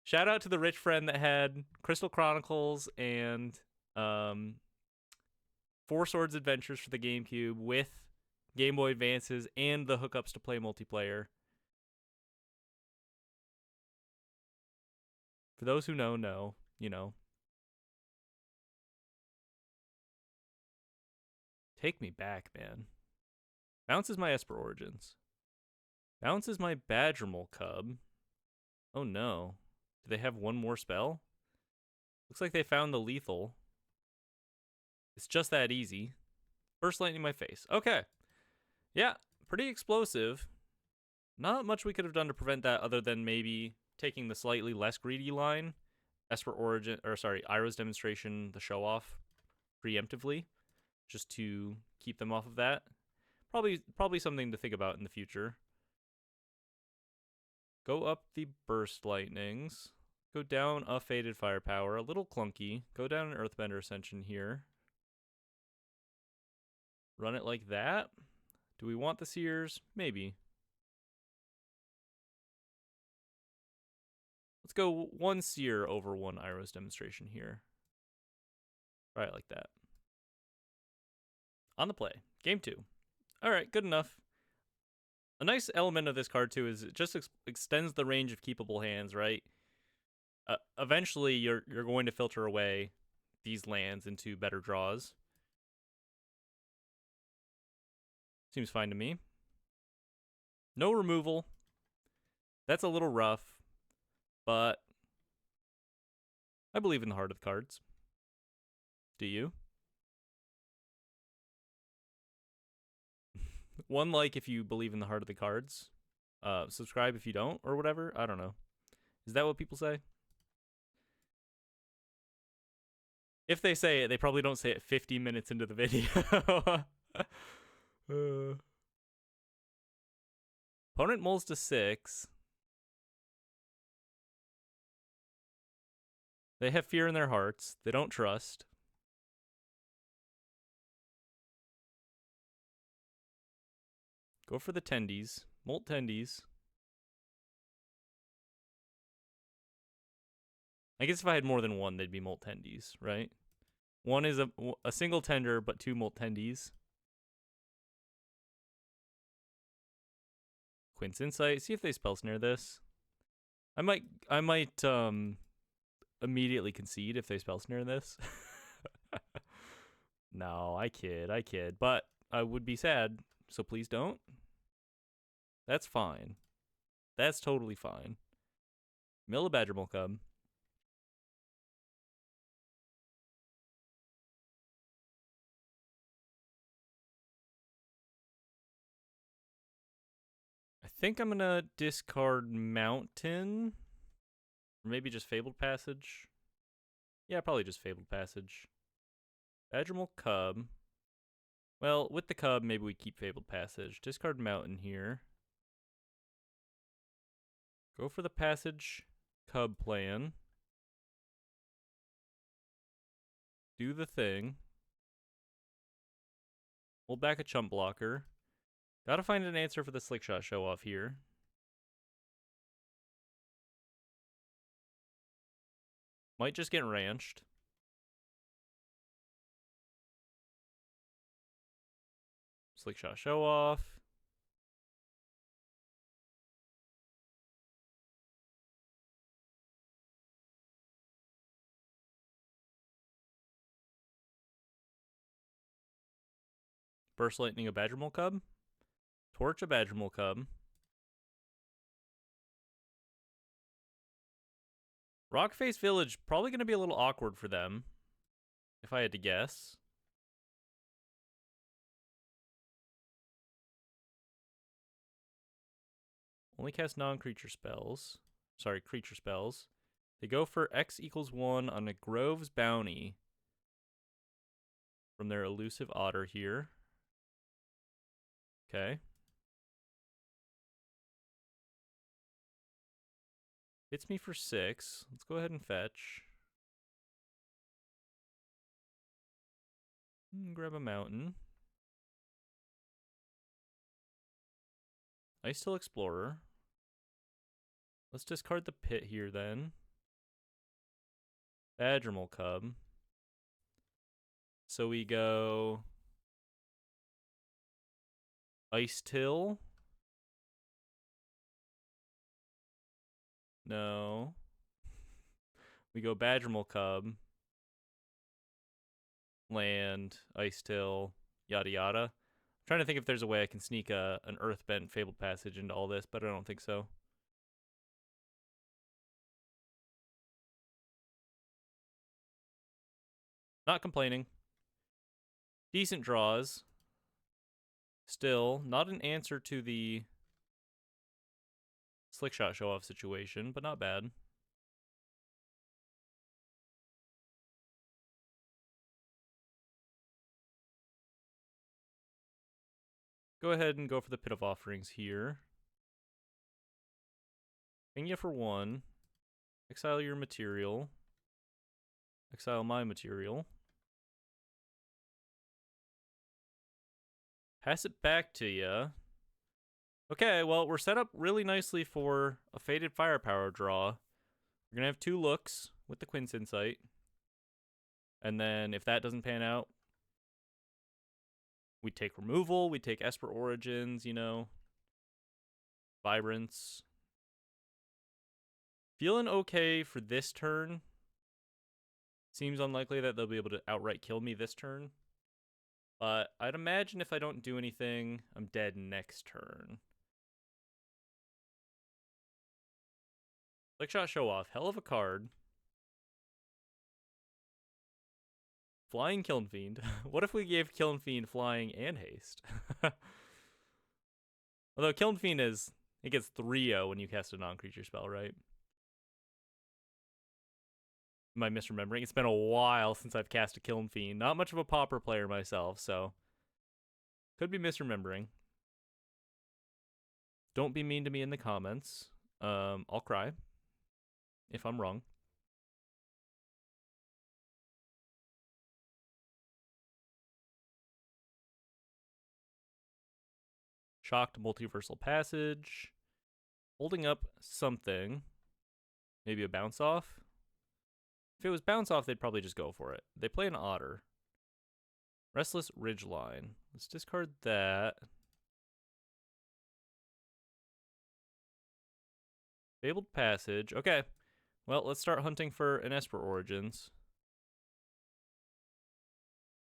Shout out to the rich friend that had Crystal Chronicles and Four Swords Adventures for the GameCube with Game Boy Advances and the hookups to play multiplayer. For those who know, you know. Take me back, man. Bounce is my Esper Origins. Bounce is my Badgermole Cub. Oh no. Do they have one more spell? Looks like they found the lethal. It's just that easy. Burst Lightning my face. Okay. Yeah, pretty explosive. Not much we could have done to prevent that other than maybe taking the slightly less greedy line. Esper Origin, or sorry, Iroh's Demonstration, the show off preemptively, just to keep them off of that. Probably something to think about in the future. Go up the Burst Lightnings. Go down a Faded Firepower. A little clunky. Go down an Earthbender Ascension here. Run it like that. Do we want the Seers? Maybe. Let's go 1 Seer over 1 Iroh's Demonstration here. Try it like that. On the play. Game 2. Alright, good enough. A nice element of this card, too, is it just extends the range of keepable hands, right? Eventually, you're going to filter away these lands into better draws. Seems fine to me. No removal. That's a little rough, but I believe in the heart of the cards. Do you? One like if you believe in the heart of the cards. Subscribe if you don't, or whatever. I don't know. Is that what people say? If they say it, they probably don't say it 50 minutes into the video. Opponent moles to 6. They have fear in their hearts. They don't trust. Go for the tendies. Molt tendies. I guess if I had more than one, they'd be molt tendies, right? One is a single tender, but 2 molt tendies. Quint's Insight. See if they spell snare this. I might immediately concede if they spell snare this. No, I kid. But I would be sad, so please don't. That's fine. That's totally fine. Mill a Badgermole Cub. I think I'm gonna discard Mountain. Or maybe just Fabled Passage. Yeah, probably just Fabled Passage. Badgermole Cub. Well, with the Cub, maybe we keep Fabled Passage. Discard Mountain here. Go for the Passage Cub plan. Do the thing. Hold back a Chump Blocker. Gotta find an answer for the Slickshot show off here. Might just get ranched. Slickshot show off. Burst Lightning a Badgermole Cub. Torch a Badgermole Cub. Rockface Village, probably going to be a little awkward for them, if I had to guess. Only cast non-creature spells. Sorry, creature spells. They go for X equals 1 on a Grove's Bounty from their elusive otter here. Okay. Hits me for 6. Let's go ahead and fetch. Grab a mountain. Icetill Explorer. Let's discard the pit here then. Badgermole Cub. So we go Icetill. No. We go Badgermole Cub. Land, Icetill, yada yada. I'm trying to think if there's a way I can sneak an Earthbent Fabled Passage into all this, but I don't think so. Not complaining. Decent draws. Still, not an answer to the Slickshot show-off situation, but not bad. Go ahead and go for the Pit of Offerings here. Ping you for 1. Exile your material. Exile my material. Pass it back to you. Okay, well, we're set up really nicely for a Faded Firepower draw. We're going to have 2 looks with the Quince Insight. And then if that doesn't pan out, we take removal, we take Esper Origins, you know. Vibrance. Feeling okay for this turn. Seems unlikely that they'll be able to outright kill me this turn. But I'd imagine if I don't do anything, I'm dead next turn. Slickshot Show Off, hell of a card. Flying Kiln Fiend. What if we gave Kiln Fiend flying and haste? Although Kiln Fiend it gets 3-0 when you cast a non-creature spell, right? Am I misremembering? It's been a while since I've cast a Kiln Fiend. Not much of a Pauper player myself, so could be misremembering. Don't be mean to me in the comments. I'll cry if I'm wrong. Shocked Multiversal Passage. Holding up something. Maybe a bounce off. If it was bounce off, they'd probably just go for it. They play an Otter. Restless Ridgeline. Let's discard that. Fabled Passage. Okay. Well, let's start hunting for an Esper Origins.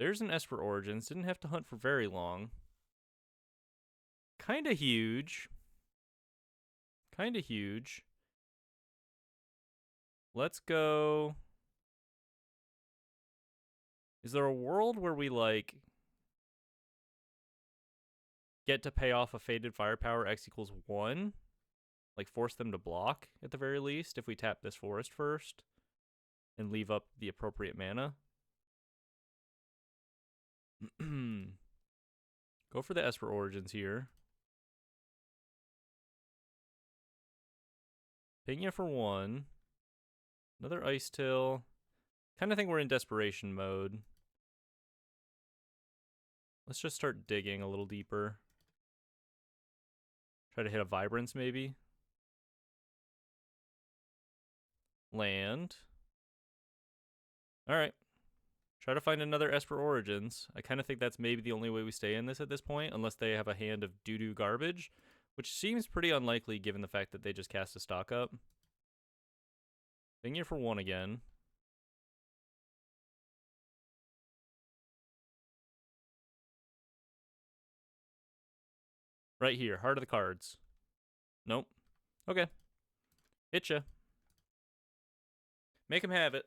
There's an Esper Origins. Didn't have to hunt for very long. Kinda huge. Kinda huge. Let's go. Is there a world where we, like, get to pay off a Faded Firepower X equals 1? Like, force them to block, at the very least, if we tap this forest first and leave up the appropriate mana? Go for the Esper Origins here. Ping you for 1. Another Icetill. Kind of think we're in desperation mode. Let's just start digging a little deeper. Try to hit a Vibrance, maybe. Land. Alright. Try to find another Esper Origins. I kind of think that's maybe the only way we stay in this at this point, unless they have a hand of doo-doo garbage, which seems pretty unlikely given the fact that they just cast a stock up. Ping you for 1 again. Right here, Heart of the Cards. Nope. Okay. Hit ya. Make him have it.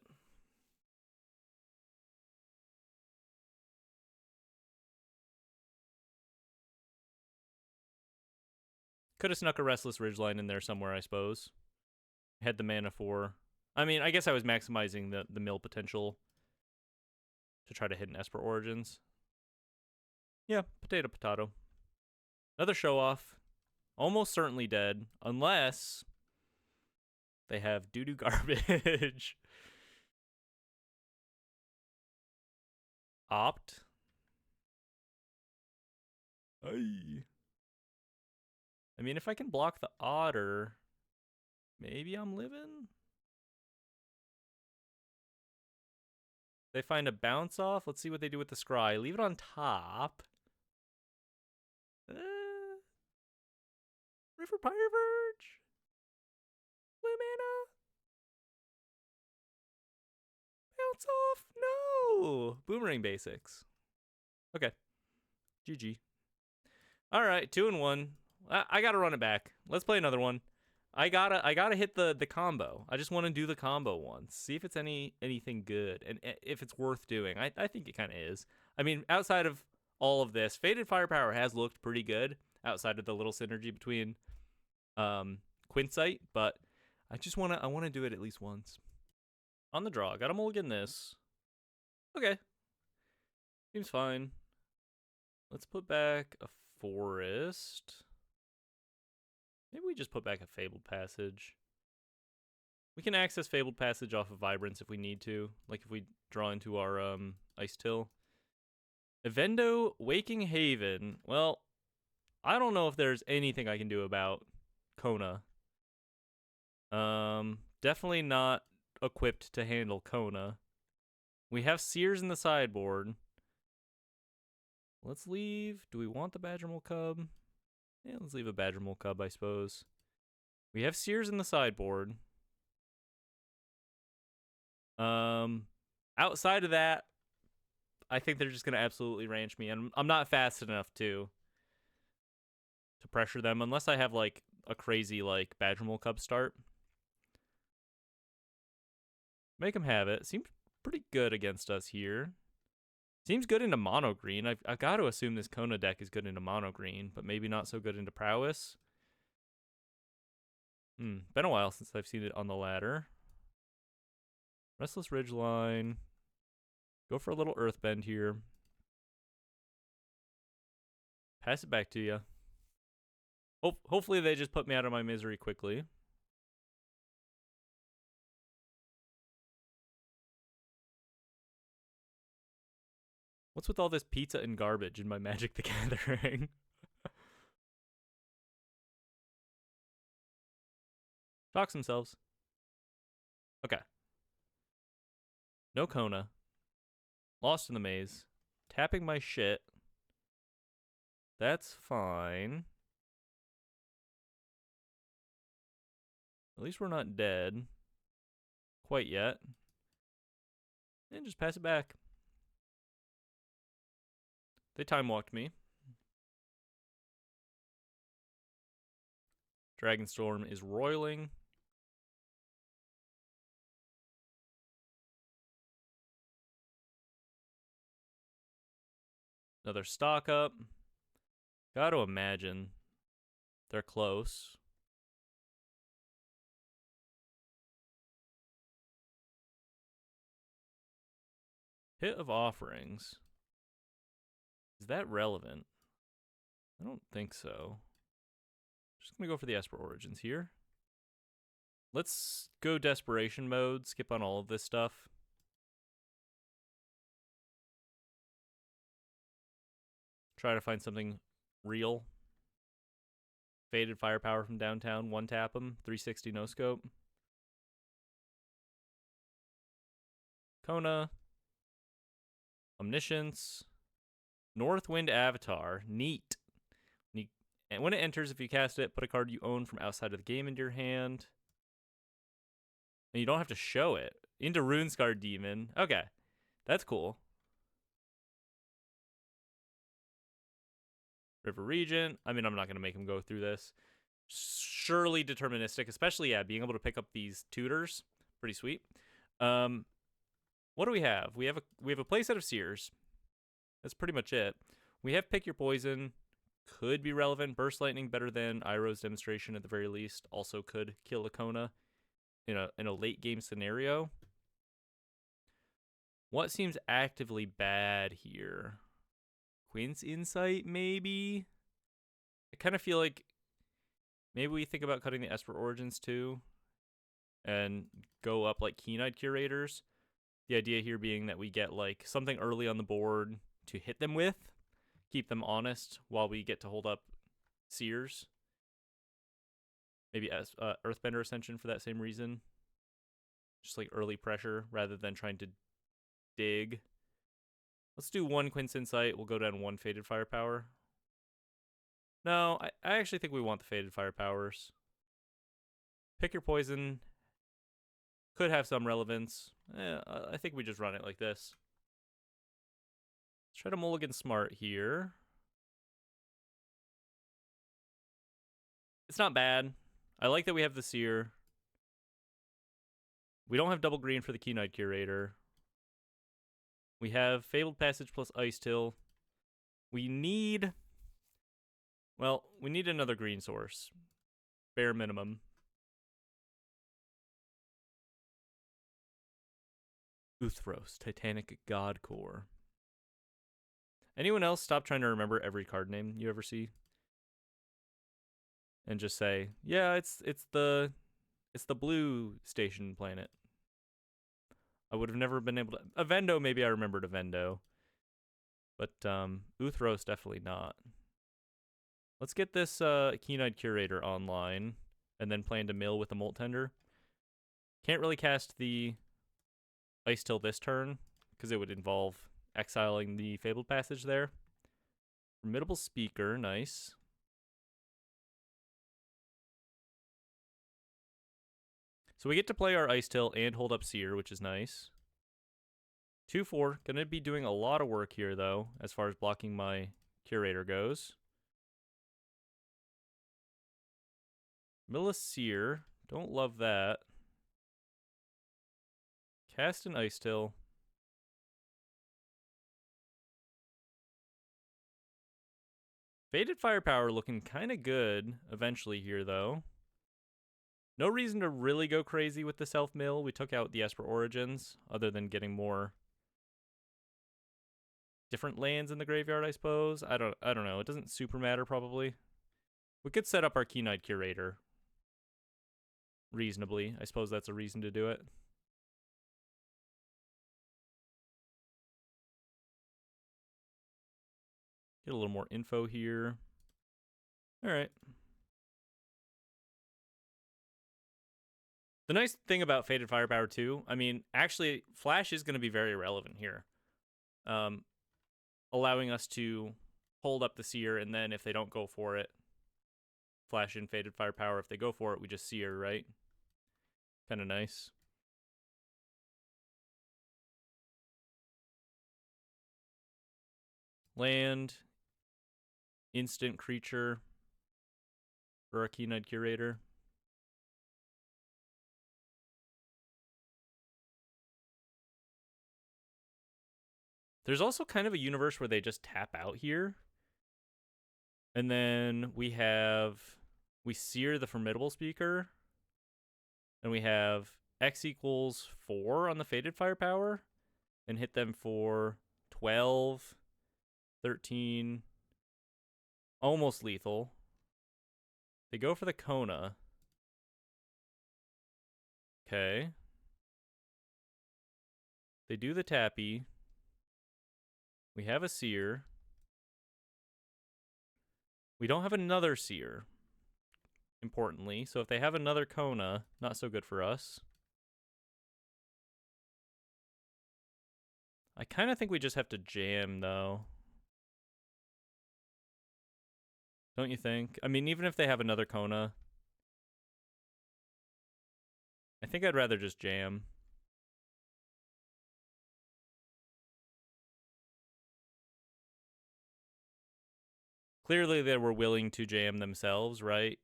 Could have snuck a Restless Ridgeline in there somewhere, I suppose. Had the mana for... I mean, I guess I was maximizing the mill potential to try to hit an Esper Origins. Yeah, potato, potato. Another show off. Almost certainly dead. Unless They have doo-doo garbage. Opt. Aye. I mean, if I can block the otter, maybe I'm living? They find a bounce off. Let's see what they do with the scry. Leave it on top. River Pyre Verge. Blue mana. Bounce off. No. Boomerang basics. Okay. GG. All right, 2-1. I gotta run it back. Let's play another one. I gotta hit the combo. I just want to do the combo once. See if it's anything good and if it's worth doing. I think it kind of is. I mean, outside of all of this, Faded Firepower has looked pretty good outside of the little synergy between Quinsight, but I want to do it at least once. On the draw, got to mulligan this. Okay. Seems fine. Let's put back a forest. Maybe we just put back a Fabled Passage. We can access Fabled Passage off of Vibrance if we need to. Like if we draw into our Icetill. Evendo Waking Haven. Well, I don't know if there's anything I can do about Kona. Definitely not equipped to handle Kona. We have Sears in the sideboard. Let's leave. Do we want the Badgermole Cub? Yeah, let's leave a Badgermole Cub, I suppose. We have Sears in the sideboard. Outside of that, I think they're just going to absolutely ranch me. And I'm not fast enough to pressure them unless I have, like, a crazy, like, Badgermole Cub start. Make them have it. Seems pretty good against us here. Seems good into mono green. I've got to assume this Kona deck is good into mono green, but maybe not so good into Prowess. Been a while since I've seen it on the ladder. Restless Ridgeline. Go for a little Earthbend here. Pass it back to you. Hopefully they just put me out of my misery quickly. What's with all this pizza and garbage in my Magic the Gathering? Shocks themselves. Okay. No Kona. Lost in the maze. Tapping my shit. That's fine. At least we're not dead. Quite yet. And just pass it back. They time walked me. Dragonstorm is roiling. Another stock up. Gotta imagine they're close. Pit of Offerings. Is that relevant? I don't think so. Just gonna go for the Esper Origins here. Let's go Desperation mode, skip on all of this stuff. Try to find something real. Faded Firepower from downtown, one tap them, 360 no scope. Kona. Omniscience. Northwind Avatar. Neat. And when it enters, if you cast it, put a card you own from outside of the game into your hand. And you don't have to show it. Into Runescar Demon. Okay. That's cool. River Regent. I mean, I'm not going to make him go through this. Surely deterministic, especially, yeah, being able to pick up these tutors. Pretty sweet. What do we have? We have a playset of Sears. That's pretty much it. We have Pick Your Poison. Could be relevant. Burst Lightning better than Iroh's Demonstration at the very least. Also could kill a Kona in a late game scenario. What seems actively bad here? Quint's Insight, maybe? I kind of feel like maybe we think about cutting the Esper Origins too. and go up like Keen-Eyed Curators. The idea here being that we get like something early on the board to hit them with, keep them honest while we get to hold up Seers. Maybe as Earthbender Ascension for that same reason. Just like early pressure rather than trying to dig. Let's do 1 Quince Insight. We'll go down 1 Faded Firepower. No, I actually think we want the Faded Firepowers. Pick your poison. Could have some relevance. I think we just run it like this. Let's try to mulligan smart here. It's not bad. I like that we have the Seer. We don't have double green for the Keen-Eyed Curator. We have Fabled Passage plus Icetill. We need... Well, we need another green source. Bare minimum. Uthros, Titanic God Core. Anyone else stop trying to remember every card name you ever see? And just say, yeah, it's the blue station planet. I would have never been able to... Avendo, maybe I remembered Avendo. But Uthros, definitely not. Let's get this Keen-Eyed Curator online, and then plan to mill with the Molt Tender. Can't really cast the Icetill this turn, because it would involve exiling the Fabled Passage there. Formidable Speaker, nice. So we get to play our Icetill and hold up Seer, which is nice. 2-4, gonna be doing a lot of work here, though, as far as blocking my Curator goes. Mill a Seer, don't love that. Cast an Icetill. Faded Firepower looking kind of good eventually here, though. No reason to really go crazy with the self-mill. We took out the Esper Origins, other than getting more different lands in the graveyard, I suppose. I don't know. It doesn't super matter, probably. We could set up our Keen-Eyed Curator reasonably. I suppose that's a reason to do it. Get a little more info here. All right. The nice thing about Faded Firepower too, I mean, actually, Flash is going to be very relevant here. Allowing us to hold up the Seer, and then if they don't go for it, Flash in Faded Firepower. If they go for it, we just Seer, right? Kind of nice. Land. Instant creature for our Keen-Eyed Curator. There's also kind of a universe where they just tap out here. And then we Seer the Formidable Speaker. And we have X equals 4 on the Faded Firepower. And hit them for 12, 13, almost lethal. They go for the Kona. Okay. They do the tappy. We have a Seer. We don't have another Seer, importantly. So if they have another Kona, not so good for us. I kind of think we just have to jam, though. Don't you think? I mean, even if they have another Kona, I think I'd rather just jam. Clearly they were willing to jam themselves, right?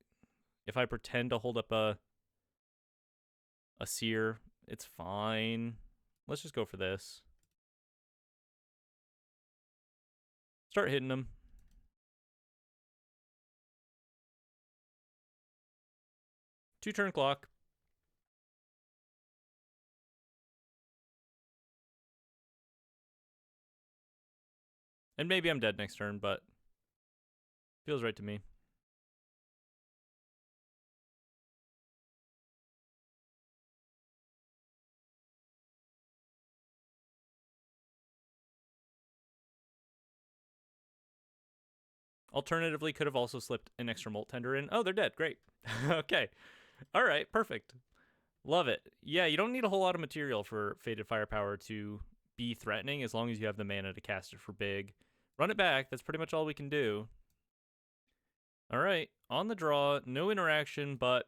If I pretend to hold up a Seer, it's fine. Let's just go for this. Start hitting them. Two-turn clock. And maybe I'm dead next turn, but feels right to me. Alternatively, could have also slipped an extra Molt Tender in. Oh, they're dead. Great. Okay. All right. Perfect. Love it. Yeah, you don't need a whole lot of material for Fated Firepower to be threatening as long as you have the mana to cast it for big. Run it back. That's pretty much all we can do. All right. On the draw, no interaction, but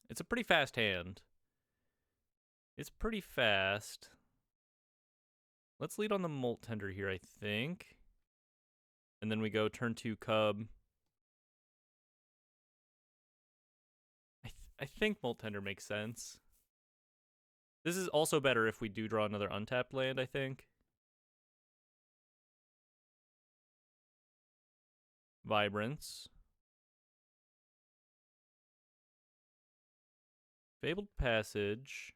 it's a pretty fast hand. It's pretty fast. Let's lead on the Molt Tender here, I think. And then we go turn 2 Cub. I think Molt Tender makes sense. This is also better if we do draw another untapped land, I think. Vibrance. Fabled Passage.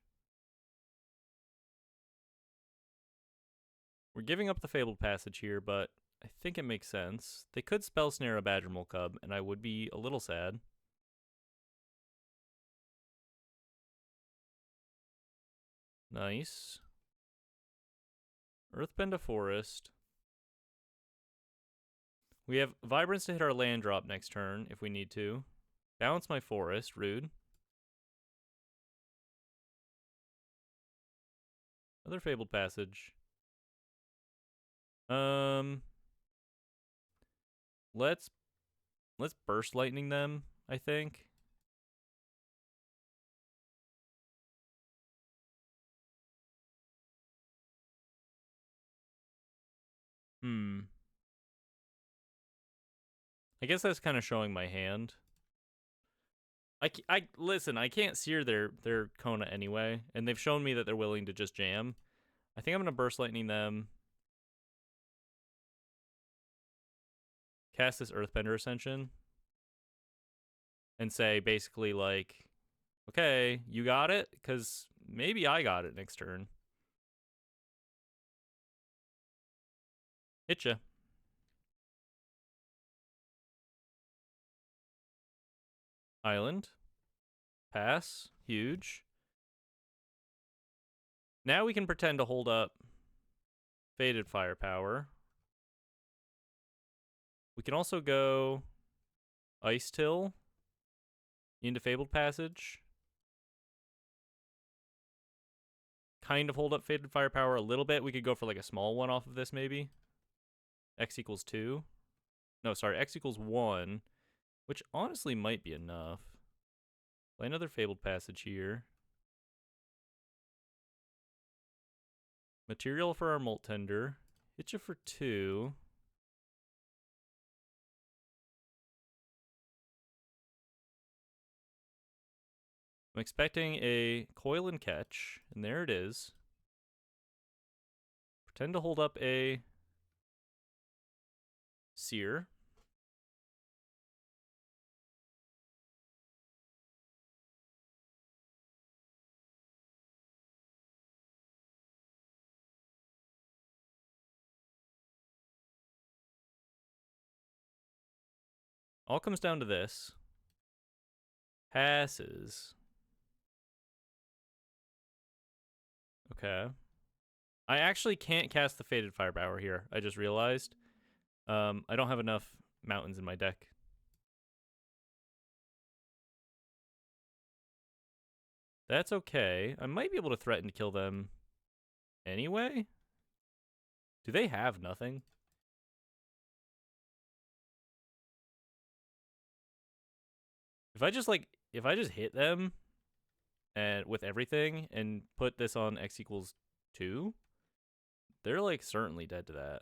We're giving up the Fabled Passage here, but I think it makes sense. They could Spell Snare a Badgermole Cub, and I would be a little sad. Nice. Earthbend a Forest. We have Vibrance to hit our land drop next turn if we need to. Bounce my Forest, rude. Another Fabled Passage. Let's Burst Lightning them, I think. I guess that's kind of showing my hand. Listen, I can't sear their Kona anyway, and they've shown me that they're willing to just jam. I think I'm going to Burst Lightning them. Cast this Earthbender Ascension. And say, basically, like, okay, you got it? Because maybe I got it next turn. Hitcha. Island. Pass. Huge. Now we can pretend to hold up Fated Firepower. We can also go Icetill into Fabled Passage. Kind of hold up Fated Firepower a little bit. We could go for like a small one off of this maybe. X equals 2. No, sorry, X equals 1. Which honestly might be enough. Play another Fabled Passage here. Material for our Molt Tender. Hit you for 2. I'm expecting a Coil and Catch, and there it is. Pretend to hold up a Seer. All comes down to this. Passes. Okay. I actually can't cast the Fated Firepower here. I just realized. I don't have enough mountains in my deck. That's okay. I might be able to threaten to kill them anyway. Do they have nothing? If I just hit them and with everything and put this on X equals 2, they're like certainly dead to that.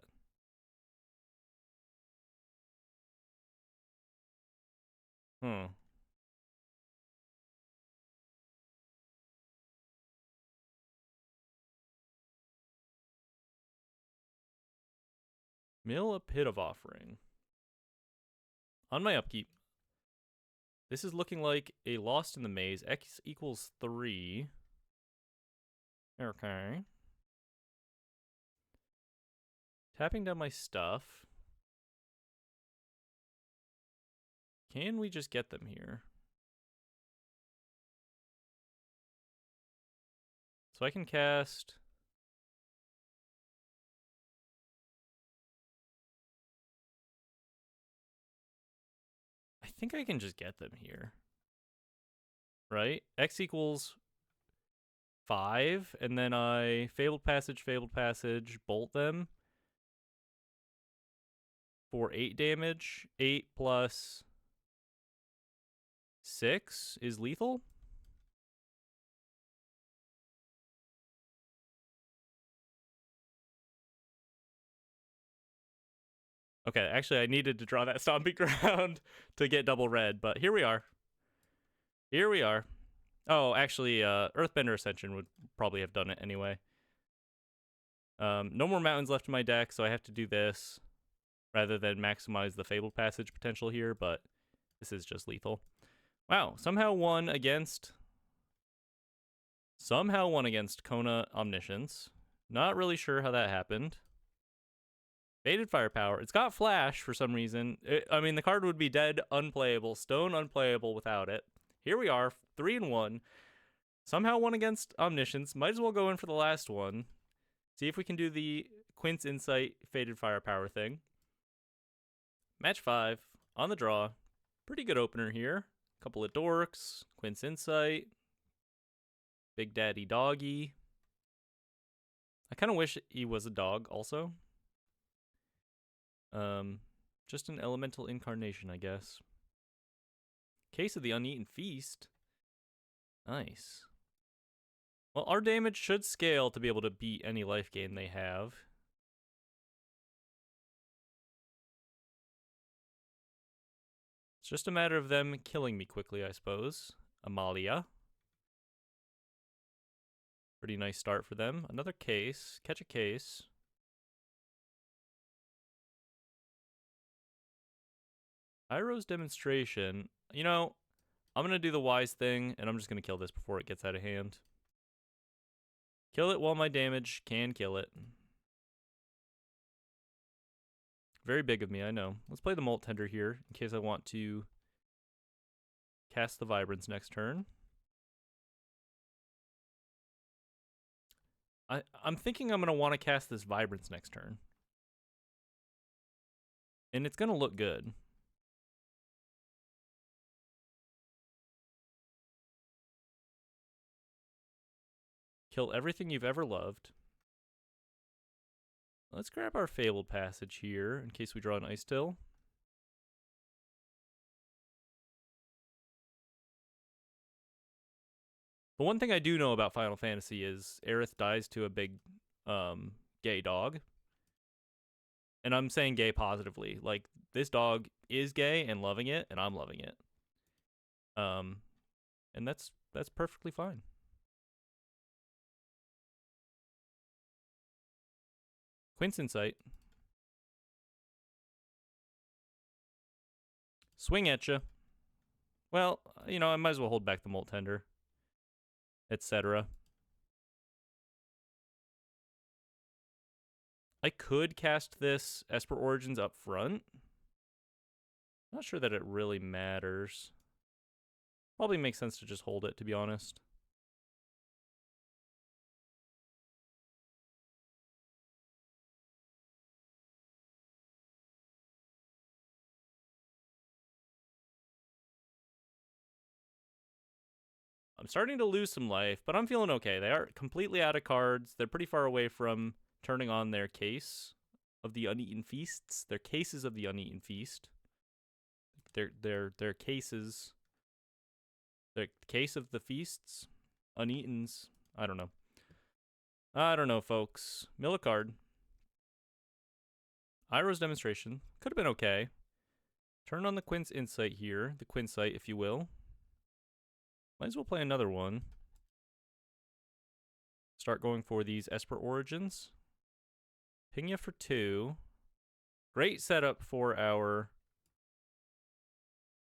Mill a Pit of Offering. On my upkeep, this is looking like a Lost in the Maze. X equals 3. Okay. Tapping down my stuff. Can we just get them here? So I can cast... think I can just get them here. Right? X equals 5, and then I Fabled Passage, bolt them for 8 damage. 8 plus 6 is lethal. Okay, actually I needed to draw that Stomping Ground to get double red, but here we are. Here we are. Oh, actually, Earthbender Ascension would probably have done it anyway. No more mountains left in my deck, so I have to do this rather than maximize the Fabled Passage potential here, but this is just lethal. Wow, somehow won against Kona Omniscience. Not really sure how that happened. Faded Firepower. It's got Flash for some reason. I mean, the card would be dead unplayable, stone unplayable without it. Here we are, 3-1. Somehow won against Omniscience. Might as well go in for the last one. See if we can do the Quint's Insight Faded Firepower thing. Match 5 on the draw. Pretty good opener here. Couple of dorks. Quint's Insight. Big Daddy Doggy. I kind of wish he was a dog also. Just an elemental incarnation, I guess. Case of the Uneaten Feast. Nice. Well, our damage should scale to be able to beat any life gain they have. It's just a matter of them killing me quickly, I suppose. Amalia. Pretty nice start for them. Another case. Catch a case. Iroh's Demonstration. You know, I'm going to do the wise thing, and I'm just going to kill this before it gets out of hand. Kill it while my damage can kill it. Very big of me, I know. Let's play the Molt Tender here, in case I want to cast the Vibrance next turn. I'm thinking I'm going to want to cast this Vibrance next turn. And it's going to look good. Kill everything you've ever loved. Let's grab our Fabled Passage here, in case we draw an Icetill. The one thing I do know about Final Fantasy is Aerith dies to a big gay dog. And I'm saying gay positively. Like, this dog is gay and loving it, and I'm loving it. And that's perfectly fine. Quint's Insight. Swing at ya. Well, you know, I might as well hold back the Molt Tender. Etc. I could cast this Esper Origins up front. Not sure that it really matters. Probably makes sense to just hold it, to be honest. I'm starting to lose some life, but I'm feeling okay. They are completely out of cards. They're pretty far away from turning on their case of the Uneaten Feasts. Their cases of the Uneaten Feast. Their cases. Their case of the feasts. Uneatens. I don't know. I don't know, folks. Mill a card. Iroh's Demonstration. Could have been okay. Turn on the Quint's Insight here. The Quinsight, if you will. Might as well play another one. Start going for these Esper Origins. Ping ya for 2. Great setup for our...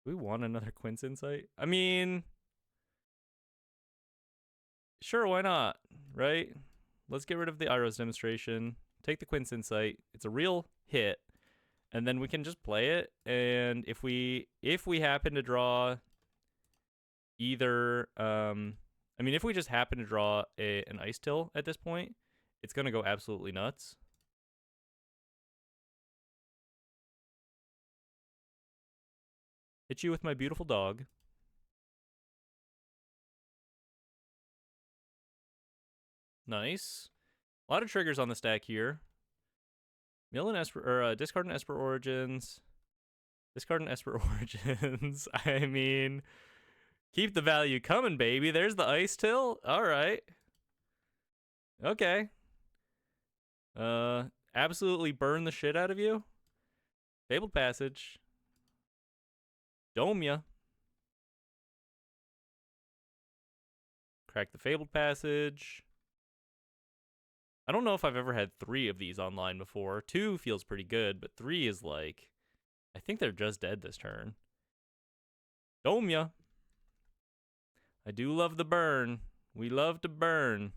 Do we want another Quint's Insight? I mean... Sure, why not? Right? Let's get rid of the Iroh's Demonstration. Take the Quint's Insight. It's a real hit. And then we can just play it. And if we happen to draw... Either, I mean, if we just happen to draw an Icetill at this point, it's going to go absolutely nuts. Hit you with my beautiful dog. Nice. A lot of triggers on the stack here. Mill and Esper, or discard an Esper Origins. Discard an Esper Origins. I mean, keep the value coming, baby. There's the Icetill. All right. Okay. Absolutely burn the shit out of you. Fabled Passage. Dome ya. Crack the Fabled Passage. I don't know if I've ever had 3 of these online before. 2 feels pretty good, but 3 is like... I think they're just dead this turn. Dome ya. I do love the burn. We love to burn.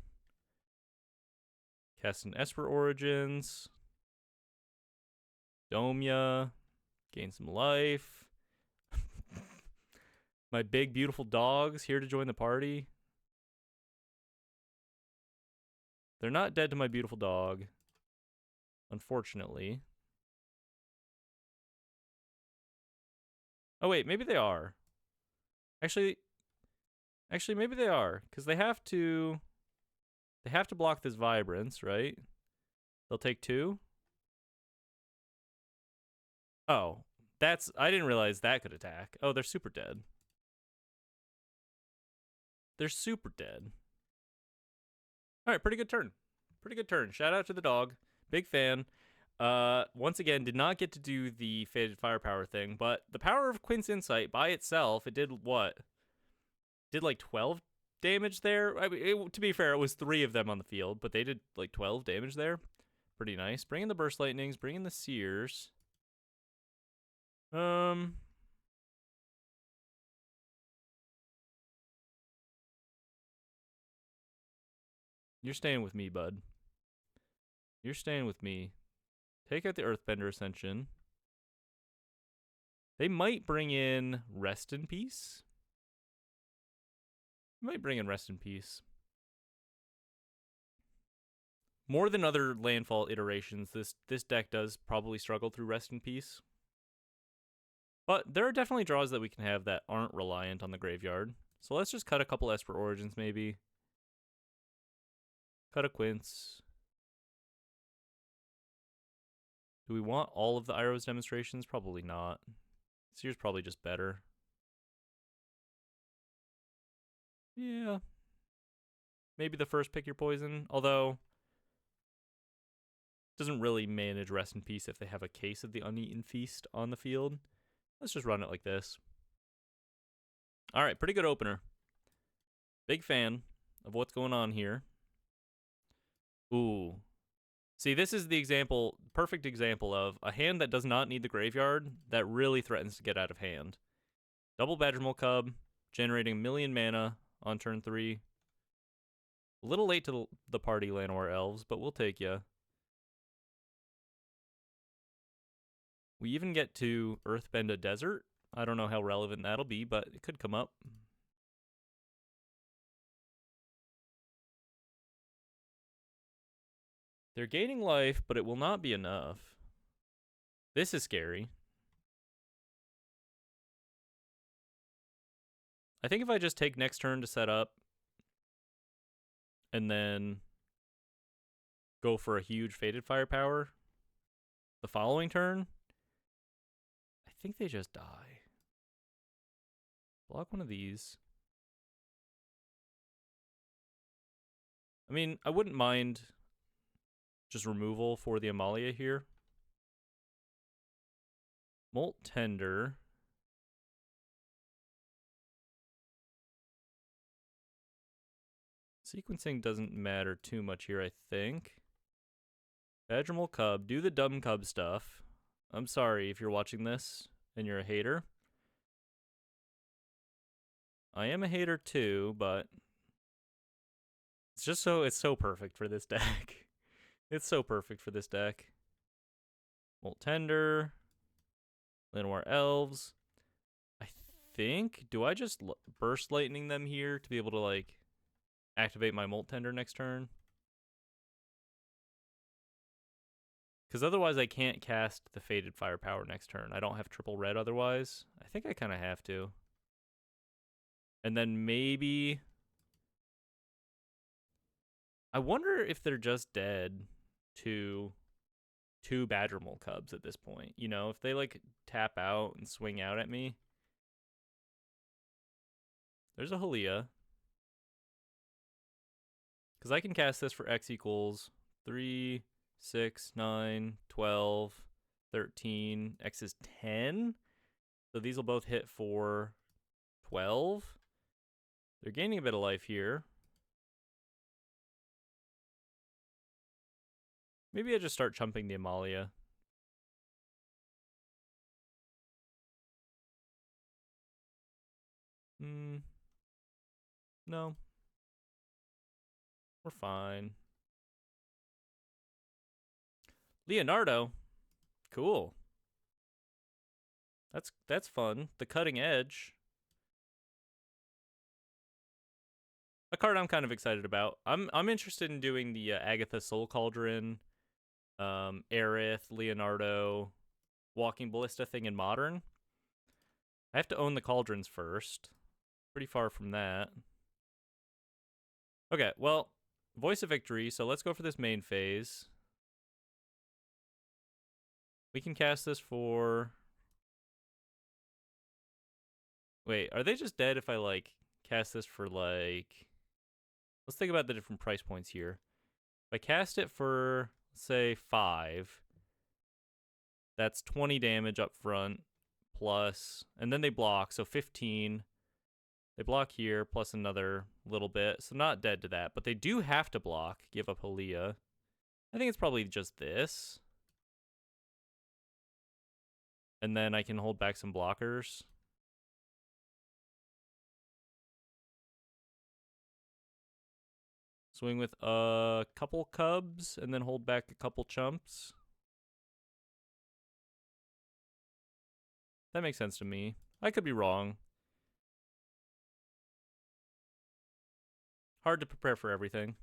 Cast an Esper Origins. Dome ya. Gain some life. My big, beautiful dog's here to join the party. They're not dead to my beautiful dog, unfortunately. Oh, wait, maybe they are. Actually, maybe they are, because they have to block this Vibrance, right? They'll take 2. Oh, I didn't realize that could attack. Oh, they're super dead. They're super dead. All right, pretty good turn. Pretty good turn. Shout out to the dog. Big fan. Once again, did not get to do the Faded Firepower thing, but the power of Quint's Insight by itself, it did what? Did like 12 damage there? I mean, to be fair, it was 3 of them on the field, but they did like 12 damage there. Pretty nice. Bring in the Burst Lightnings, bring in the Seers. You're staying with me, bud. You're staying with me. Take out the Earthbender Ascension. They might bring in Rest in Peace. Might bring in Rest in Peace. More than other landfall iterations, this deck does probably struggle through Rest in Peace. But there are definitely draws that we can have that aren't reliant on the graveyard. So let's just cut a couple Esper Origins, maybe. Cut a Quince. Do we want all of the Iroh's demonstrations? Probably not. Seer's probably just better. Yeah. Maybe the first pick your poison, although doesn't really manage Rest in Peace if they have a case of the Uneaten Feast on the field. Let's just run it like this. All right, pretty good opener. Big fan of what's going on here. Ooh. See, this is the example, perfect example of a hand that does not need the graveyard that really threatens to get out of hand. Double Badgermole Cub, generating 1,000,000 mana on turn 3. A little late to the party, Llanowar Elves, but we'll take ya. We even get to Earthbend a Desert. I don't know how relevant that'll be, but it could come up. They're gaining life, but it will not be enough. This is scary. I think if I just take next turn to set up, and then go for a huge Faded Firepower the following turn, I think they just die. Block one of these. I mean, I wouldn't mind just removal for the Amalia here. Molt Tender. Sequencing doesn't matter too much here, I think. Badgermole Cub, do the dumb cub stuff. I'm sorry if you're watching this and you're a hater. I am a hater too, but it's so perfect for this deck. It's so perfect for this deck. Molt Tender. Llanowar Elves. I think, do I just Burst Lightning them here to be able to like activate my Molt Tender next turn? Because otherwise I can't cast the Faded Firepower next turn. I don't have triple red otherwise. I think I kind of have to. And then maybe... I wonder if they're just dead to 2 Badgermole Cubs at this point. You know, if they, like, tap out and swing out at me. There's a Halia. Because I can cast this for X equals 3, 6, 9, 12, 13. X is 10. So these will both hit for 12. They're gaining a bit of life here. Maybe I just start chumping the Amalia. No. We're fine. Leonardo. Cool. That's fun. The Cutting Edge. A card I'm kind of excited about. I'm interested in doing the Agatha Soul Cauldron, Aerith, Leonardo, Walking Ballista thing in Modern. I have to own the Cauldrons first. Pretty far from that. Okay, well, Voice of Victory, so let's go for this main phase. We can cast this for... Wait, are they just dead if I, like, cast this for, like... Let's think about the different price points here. If I cast it for, let's say, 5, that's 20 damage up front, plus... And then they block, so 15. They block here, plus another little bit, so not dead to that. But they do have to block, give up Halia. I think it's probably just this. And then I can hold back some blockers. Swing with a couple Cubs, and then hold back a couple chumps. That makes sense to me. I could be wrong. Hard to prepare for everything.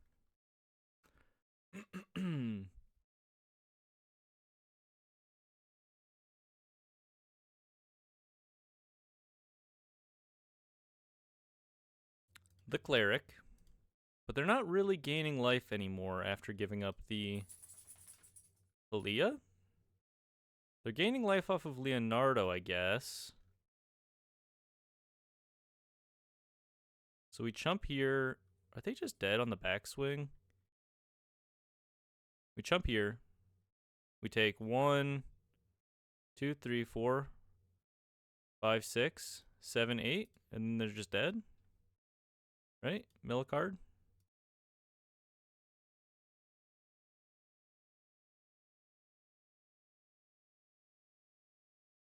The Cleric. But they're not really gaining life anymore after giving up the Halia? They're gaining life off of Leonardo, I guess. So we chump here. Are they just dead on the backswing? We chump here. We take 1, 2, 3, 4, 5, 6, 7, 8, and then they're just dead. Right? Mill a card.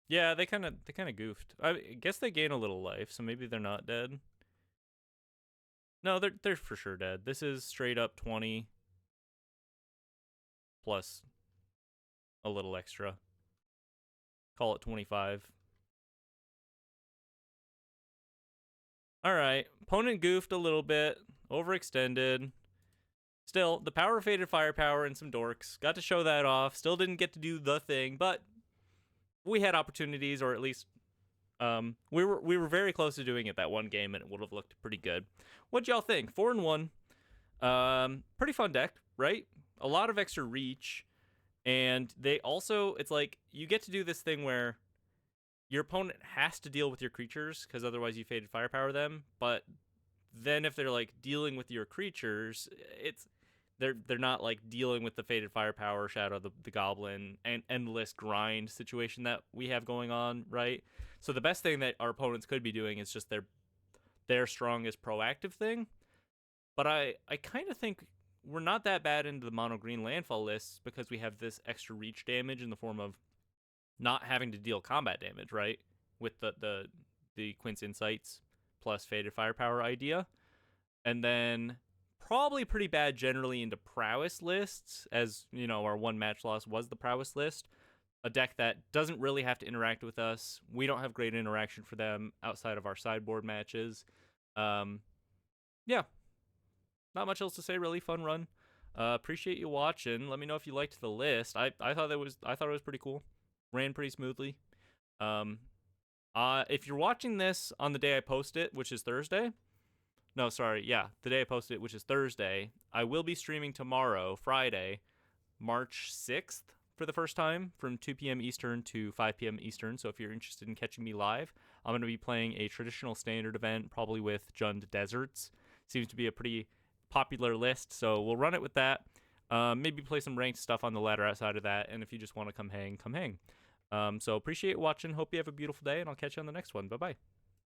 Yeah, they kind of goofed. I guess they gain a little life, so maybe they're not dead. No, they're for sure dead. This is straight up 20 plus a little extra. Call it 25. All right, opponent goofed a little bit, overextended. Still, the power of Faded Firepower and some dorks. Got to show that off. Still didn't get to do the thing, but we had opportunities, or at least we were very close to doing it that one game, and it would have looked pretty good. What'd y'all think? 4-1. Pretty fun deck, right? A lot of extra reach, and they also, it's like you get to do this thing where your opponent has to deal with your creatures because otherwise you Faded Firepower them. But then if they're like dealing with your creatures, they're not like dealing with the Faded Firepower, Shadow the Goblin, and endless grind situation that we have going on, right? So the best thing that our opponents could be doing is just their strongest proactive thing. But I kind of think we're not that bad into the mono green landfall lists because we have this extra reach damage in the form of not having to deal combat damage, right? With the Quince Insights plus Faded Firepower idea. And then probably pretty bad generally into Prowess lists, as, you know, our one match loss was the Prowess list. A deck that doesn't really have to interact with us. We don't have great interaction for them outside of our sideboard matches. Yeah. Not much else to say, really. Fun run. Appreciate you watching. Let me know if you liked the list. I thought it was pretty cool. Ran pretty smoothly. If you're watching this on the day I post it, which is Thursday. No, sorry. Yeah, the day I post it, which is Thursday. I will be streaming tomorrow, Friday, March 6th, for the first time from 2 p.m. Eastern to 5 p.m. Eastern. So if you're interested in catching me live, I'm going to be playing a traditional standard event, probably with Jund Deserts. Seems to be a pretty popular list, so we'll run it with that. Maybe play some ranked stuff on the ladder outside of that, and if you just want to come hang, come hang. So appreciate watching. Hope you have a beautiful day, and I'll catch you on the next one. Bye-bye.